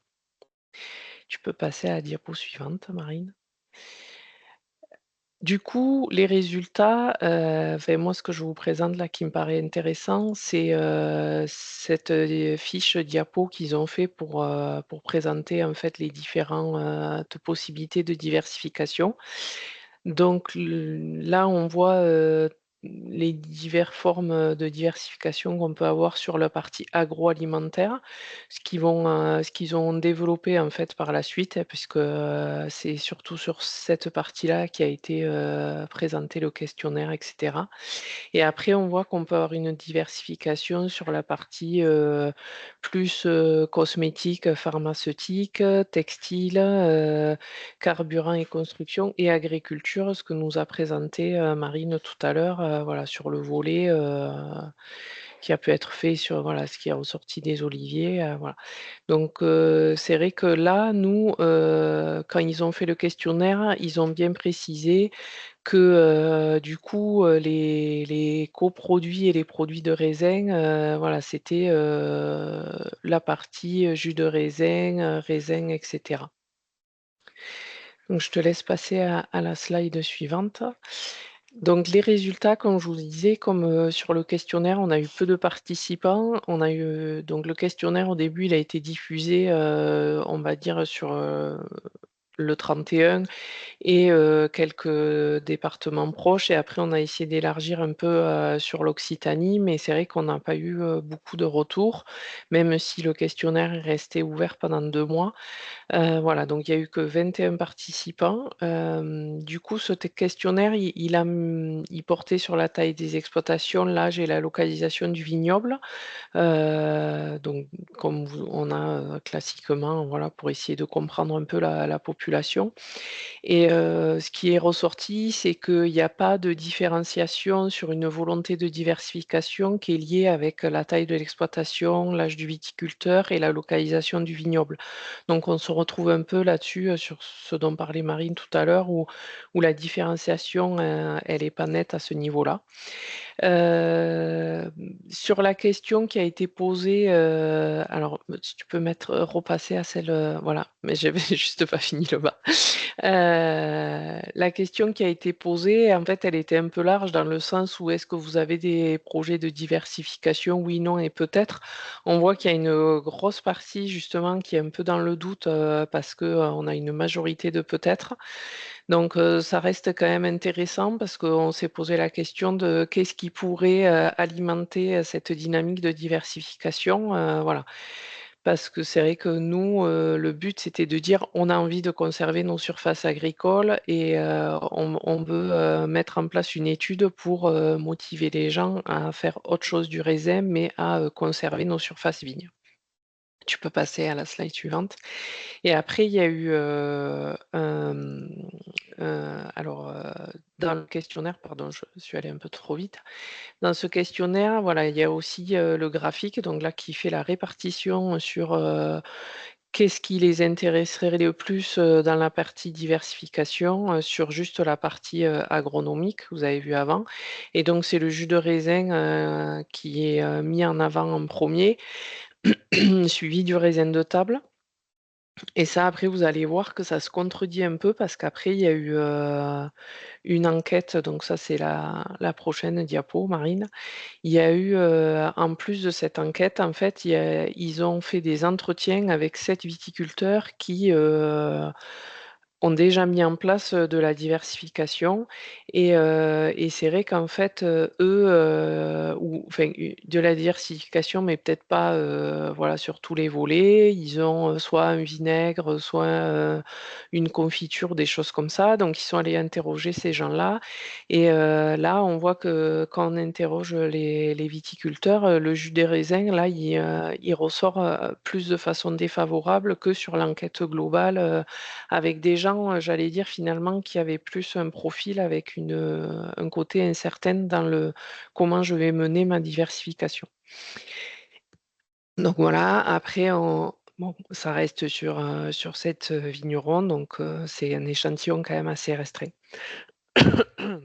Tu peux passer à la diapo suivante, Marine. Du coup, les résultats, enfin moi ce que je vous présente là qui me paraît intéressant, c'est, cette, fiche diapo qu'ils ont fait pour présenter en fait les différentes possibilités de diversification. Donc là on voit, les diverses formes de diversification qu'on peut avoir sur la partie agroalimentaire, ce qu'ils ont développé en fait par la suite, puisque c'est surtout sur cette partie-là qui a été présenté le questionnaire, etc. Et après, on voit qu'on peut avoir une diversification sur la partie plus cosmétique, pharmaceutique, textile, carburant et construction et agriculture, ce que nous a présenté Marine tout à l'heure, voilà, sur le volet qui a pu être fait sur voilà, ce qui est ressorti des oliviers. Voilà. Donc, c'est vrai que là, nous, quand ils ont fait le questionnaire, ils ont bien précisé que du coup, les coproduits et les produits de raisin, voilà, c'était la partie jus de raisin, raisin, etc. Donc, je te laisse passer à la slide suivante. Donc, les résultats, comme je vous disais, comme sur le questionnaire, on a eu peu de participants. On a eu donc le questionnaire au début, il a été diffusé, on va dire, sur le 31 et quelques départements proches. Et après, on a essayé d'élargir un peu sur l'Occitanie, mais c'est vrai qu'on n'a pas eu beaucoup de retours, même si le questionnaire est resté ouvert pendant 2 mois. Voilà, donc il y a eu que 21 participants. Du coup, ce questionnaire, il portait sur la taille des exploitations, l'âge et la localisation du vignoble. Donc, comme on a classiquement, voilà, pour essayer de comprendre un peu la population. Et ce qui est ressorti, c'est qu'il n'y a pas de différenciation sur une volonté de diversification qui est liée avec la taille de l'exploitation, l'âge du viticulteur et la localisation du vignoble. Donc on se retrouve un peu là-dessus, sur ce dont parlait Marine tout à l'heure, où la différenciation, elle n'est pas nette à ce niveau-là. Sur la question qui a été posée, alors si tu peux repasser à celle, voilà, mais j'avais juste pas fini le bas. La question qui a été posée, en fait, elle était un peu large dans le sens où est-ce que vous avez des projets de diversification? Oui, non et peut-être. On voit qu'il y a une grosse partie justement qui est un peu dans le doute, parce qu'on a une majorité de peut-être. Donc, ça reste quand même intéressant parce qu'on s'est posé la question de qu'est-ce qui pourrait alimenter cette dynamique de diversification, voilà. Parce que c'est vrai que nous, le but, c'était de dire on a envie de conserver nos surfaces agricoles et on veut mettre en place une étude pour motiver les gens à faire autre chose du raisin, mais à conserver nos surfaces vignes. Tu peux passer à la slide suivante. Et après, il y a eu alors, dans le questionnaire, pardon, je suis allée un peu trop vite. Dans ce questionnaire, voilà, il y a aussi le graphique, donc là, qui fait la répartition sur qu'est-ce qui les intéresserait le plus dans la partie diversification, sur juste la partie agronomique, vous avez vu avant. Et donc, c'est le jus de raisin qui est mis en avant en premier, suivi du raisin de table. Et ça, après, vous allez voir que ça se contredit un peu parce qu'après, il y a eu une enquête, donc ça, c'est la prochaine diapo, Marine. Il y a eu, en plus de cette enquête, en fait, ils ont fait des entretiens avec 7 viticulteurs qui ont déjà mis en place de la diversification. Et c'est vrai qu'en fait, eux, enfin, de la diversification, mais peut-être pas voilà, sur tous les volets. Ils ont soit un vinaigre, soit une confiture, des choses comme ça. Donc, ils sont allés interroger ces gens-là. Et là, on voit que quand on interroge les viticulteurs, le jus des raisins, là, il ressort plus de façon défavorable que sur l'enquête globale, avec des gens, j'allais dire finalement, qui avaient plus un profil avec un côté incertain dans le comment je vais mener ma diversification. Donc voilà, après, bon, ça reste sur 7 vignerons, donc c'est un échantillon quand même assez restreint.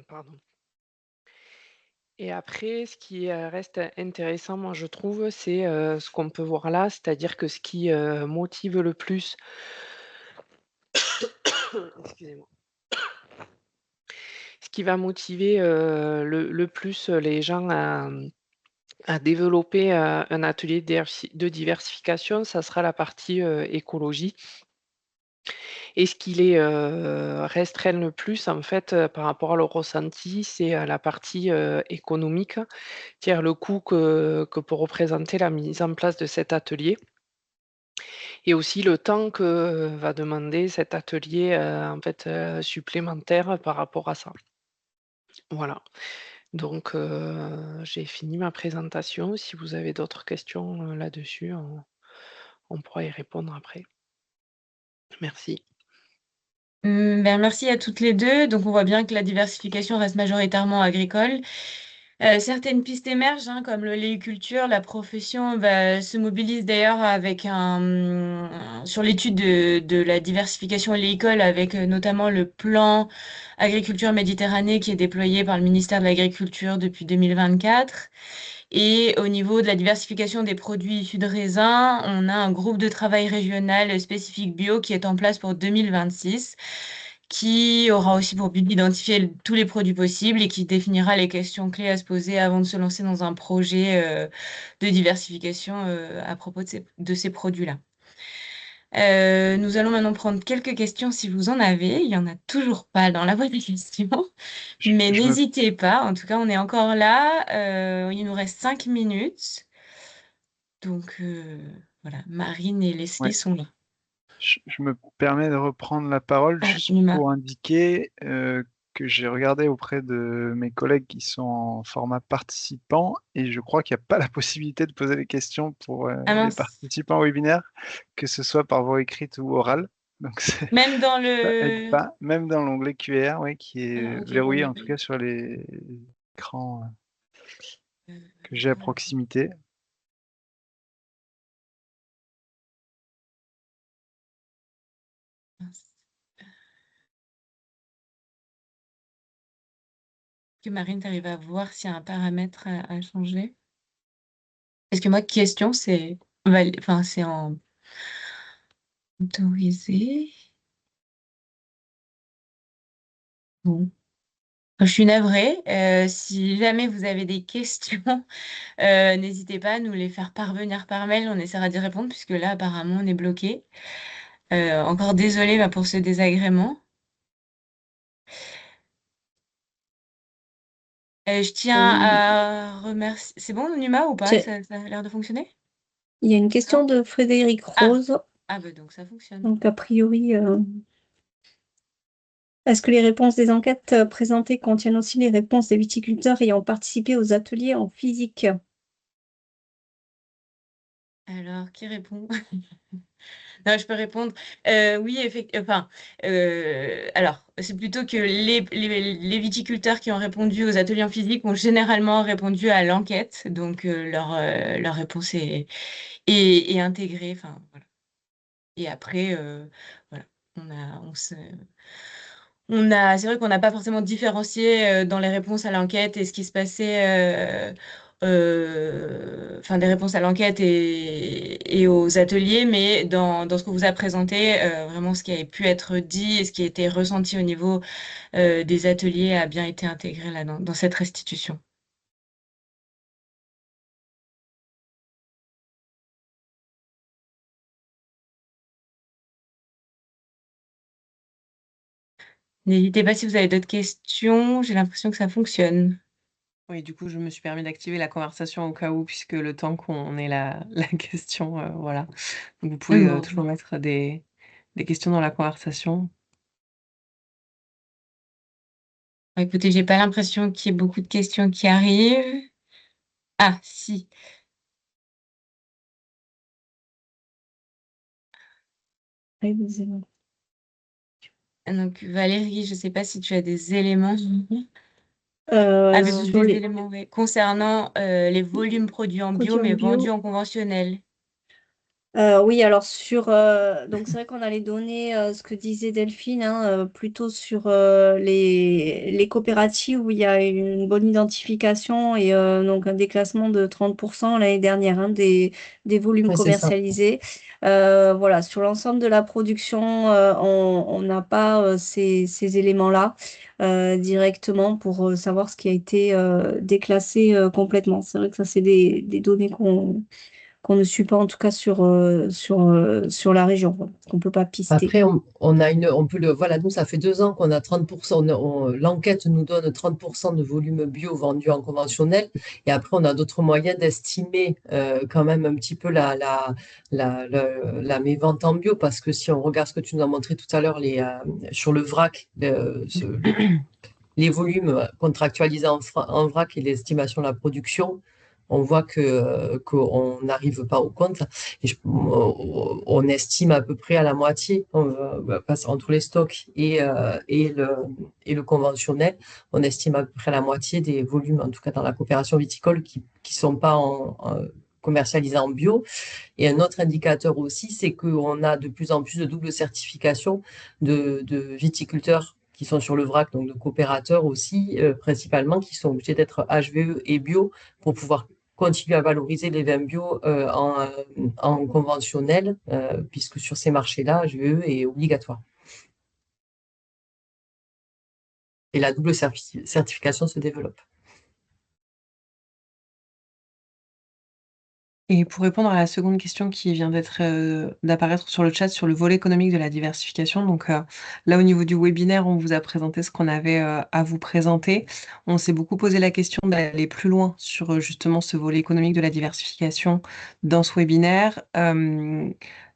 Pardon. Et après, ce qui reste intéressant, moi, je trouve, c'est ce qu'on peut voir là, c'est-à-dire que ce qui motive le plus, excusez-moi, ce qui va motiver le plus les gens à développer un atelier de diversification, ça sera la partie écologie. Et ce qui les restreint le plus, en fait, par rapport à leur ressenti, c'est la partie économique, c'est-à-dire le coût que peut représenter la mise en place de cet atelier et aussi le temps que va demander cet atelier en fait, supplémentaire par rapport à ça. Voilà. Donc, j'ai fini ma présentation. Si vous avez d'autres questions là-dessus, on pourra y répondre après. Merci. Ben, merci à toutes les deux. Donc, on voit bien que la diversification reste majoritairement agricole. Certaines pistes émergent, hein, comme l'oléiculture. La profession se mobilise d'ailleurs sur l'étude de la diversification oléicole, avec notamment le plan Agriculture Méditerranée qui est déployé par le ministère de l'Agriculture depuis 2024. Et au niveau de la diversification des produits issus de raisins, on a un groupe de travail régional spécifique bio qui est en place pour 2026, qui aura aussi pour but d'identifier tous les produits possibles et qui définira les questions clés à se poser avant de se lancer dans un projet de diversification à propos de ces produits-là. Nous allons maintenant prendre quelques questions si vous en avez. Il n'y en a toujours pas dans la boîte de questions, Je, mais je me, n'hésitez pas. En tout cas, on est encore là. Il nous reste 5 minutes. Donc voilà, Marine et Leslie ouais, sont là. je me permets de reprendre la parole Ah, juste Numa. pour indiquer que j'ai regardé auprès de mes collègues qui sont en format participant et je crois qu'il n'y a pas la possibilité de poser des questions pour Ah les mince. participants au webinaire, que ce soit par voie écrite ou orale. Donc Même dans ça aide le... pas, même dans l'onglet QR, ouais, qui est Alors, ok, bon, verrouillé mais... en tout cas sur les écrans euh, que j'ai à proximité. mince. Que Marine, t'arrives à voir s'il y a un paramètre à changer? Parce que moi, question, c'est... Enfin, c'est en autorisé. Bon. Je suis navrée. Si jamais vous avez des questions, n'hésitez pas à nous les faire parvenir par mail. On essaiera d'y répondre puisque là, apparemment, on est bloqué. Encore désolée pour ce désagrément. Je tiens Oui. à remercier. C'est bon, Numa, ou pas? Ça a l'air de fonctionner? Il y a une question Non? de Frédéric Ah, Rose. ah bah donc ça fonctionne. Donc, a priori, est-ce que les réponses des enquêtes présentées contiennent aussi les réponses des viticulteurs ayant participé aux ateliers en physique? Alors, qui répond? Non, je peux répondre. Oui, effectivement. Enfin, alors, c'est plutôt que les viticulteurs qui ont répondu aux ateliers en physique ont généralement répondu à l'enquête. Donc, leur réponse est intégrée. Enfin, voilà. Et après, voilà, c'est vrai qu'on n'a pas forcément différencié dans les réponses à l'enquête et ce qui se passait, enfin des réponses à l'enquête et aux ateliers, mais dans ce que vous a présenté, vraiment ce qui avait pu être dit et ce qui a été ressenti au niveau des ateliers a bien été intégré là dans cette restitution. N'hésitez pas si vous avez d'autres questions, j'ai l'impression que ça fonctionne. Oui, du coup, je me suis permis d'activer la conversation au cas où, puisque le temps qu'on ait la question, voilà. Donc, vous pouvez Bon. toujours mettre des questions dans la conversation. Écoutez, j'ai pas l'impression qu'il y ait beaucoup de questions qui arrivent. Ah, si. Oui, vous avez- Donc, Valérie, je ne sais pas si tu as des éléments. Avez-vous sur des les éléments, oui, concernant les volumes produits en bio, produits en mais vendus bio. en conventionnel? Oui, alors donc c'est vrai qu'on a les données, ce que disait Delphine, hein, plutôt sur les coopératives où il y a une bonne identification et donc un déclassement de 30% l'année dernière, hein, des volumes Oui, c'est ça. commercialisés. Voilà, sur l'ensemble de la production, on n'a pas ces éléments-là directement pour savoir ce qui a été déclassé complètement. C'est vrai que ça, c'est des données qu'on ne suit pas en tout cas sur la région, quoi, qu'on ne peut pas pister. Après, voilà, nous, ça fait 2 ans qu'on a 30%, l'enquête nous donne 30% de volume bio vendu en conventionnel. Et après, on a d'autres moyens d'estimer quand même un petit peu la mévente en bio, parce que si on regarde ce que tu nous as montré tout à l'heure, sur le vrac, les volumes contractualisés en vrac et l'estimation de la production, on voit qu'on n'arrive pas au compte. On estime à peu près à la moitié, entre les stocks et le conventionnel, on estime à peu près à la moitié des volumes, en tout cas dans la coopération viticole, qui ne sont pas commercialisés en bio. Et un autre indicateur aussi, c'est qu'on a de plus en plus de double certification de viticulteurs qui sont sur le vrac, donc de coopérateurs aussi, principalement, qui sont obligés d'être HVE et bio pour pouvoir continuer à valoriser les vins bio en conventionnel, puisque sur ces marchés-là, HVE est obligatoire. Et la double certification se développe. Et pour répondre à la seconde question qui vient d'apparaître sur le chat sur le volet économique de la diversification, donc là au niveau du webinaire, on vous a présenté ce qu'on avait à vous présenter. On s'est beaucoup posé la question d'aller plus loin sur justement ce volet économique de la diversification dans ce webinaire.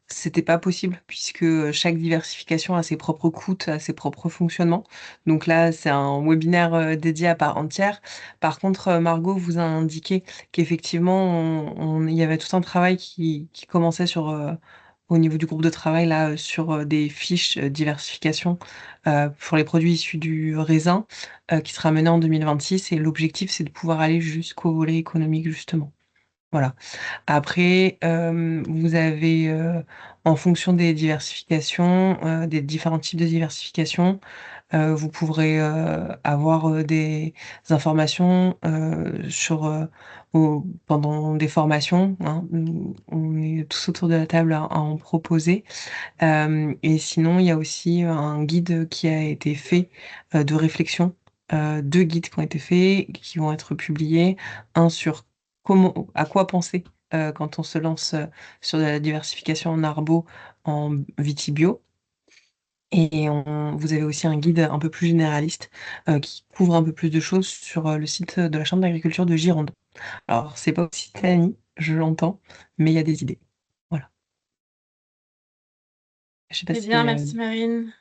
C'était pas possible puisque chaque diversification a ses propres coûts, a ses propres fonctionnements. Donc là, c'est un webinaire dédié à part entière. Par contre, Margot vous a indiqué qu'effectivement, il y avait tout un travail qui commençait au niveau du groupe de travail là, sur des fiches diversification pour les produits issus du raisin qui sera mené en 2026. Et l'objectif, c'est de pouvoir aller jusqu'au volet économique, justement. Voilà. Après, vous avez, en fonction des diversifications, des différents types de diversification, vous pourrez avoir des informations pendant des formations. Hein. On est tous autour de la table à en proposer. Et sinon, il y a aussi un guide qui a été fait de réflexion. 2 guides qui ont été faits, qui vont être publiés. Un sur à quoi penser quand on se lance sur de la diversification en arbo en vitibio. Et vous avez aussi un guide un peu plus généraliste qui couvre un peu plus de choses sur le site de la Chambre d'agriculture de Gironde. Alors, c'est pas Occitanie, je l'entends, mais il y a des idées. Voilà. Je sais pas Très si bien, merci Marine.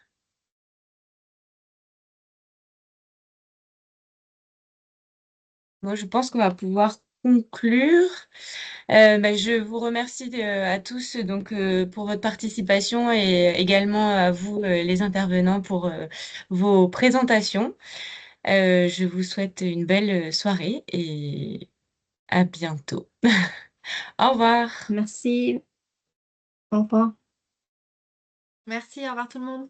Moi, je pense qu'on va pouvoir conclure. Je vous remercie à tous donc pour votre participation et également à vous les intervenants pour vos présentations. Je vous souhaite une belle soirée et à bientôt. Au revoir. Merci. Au revoir. Merci, au revoir tout le monde.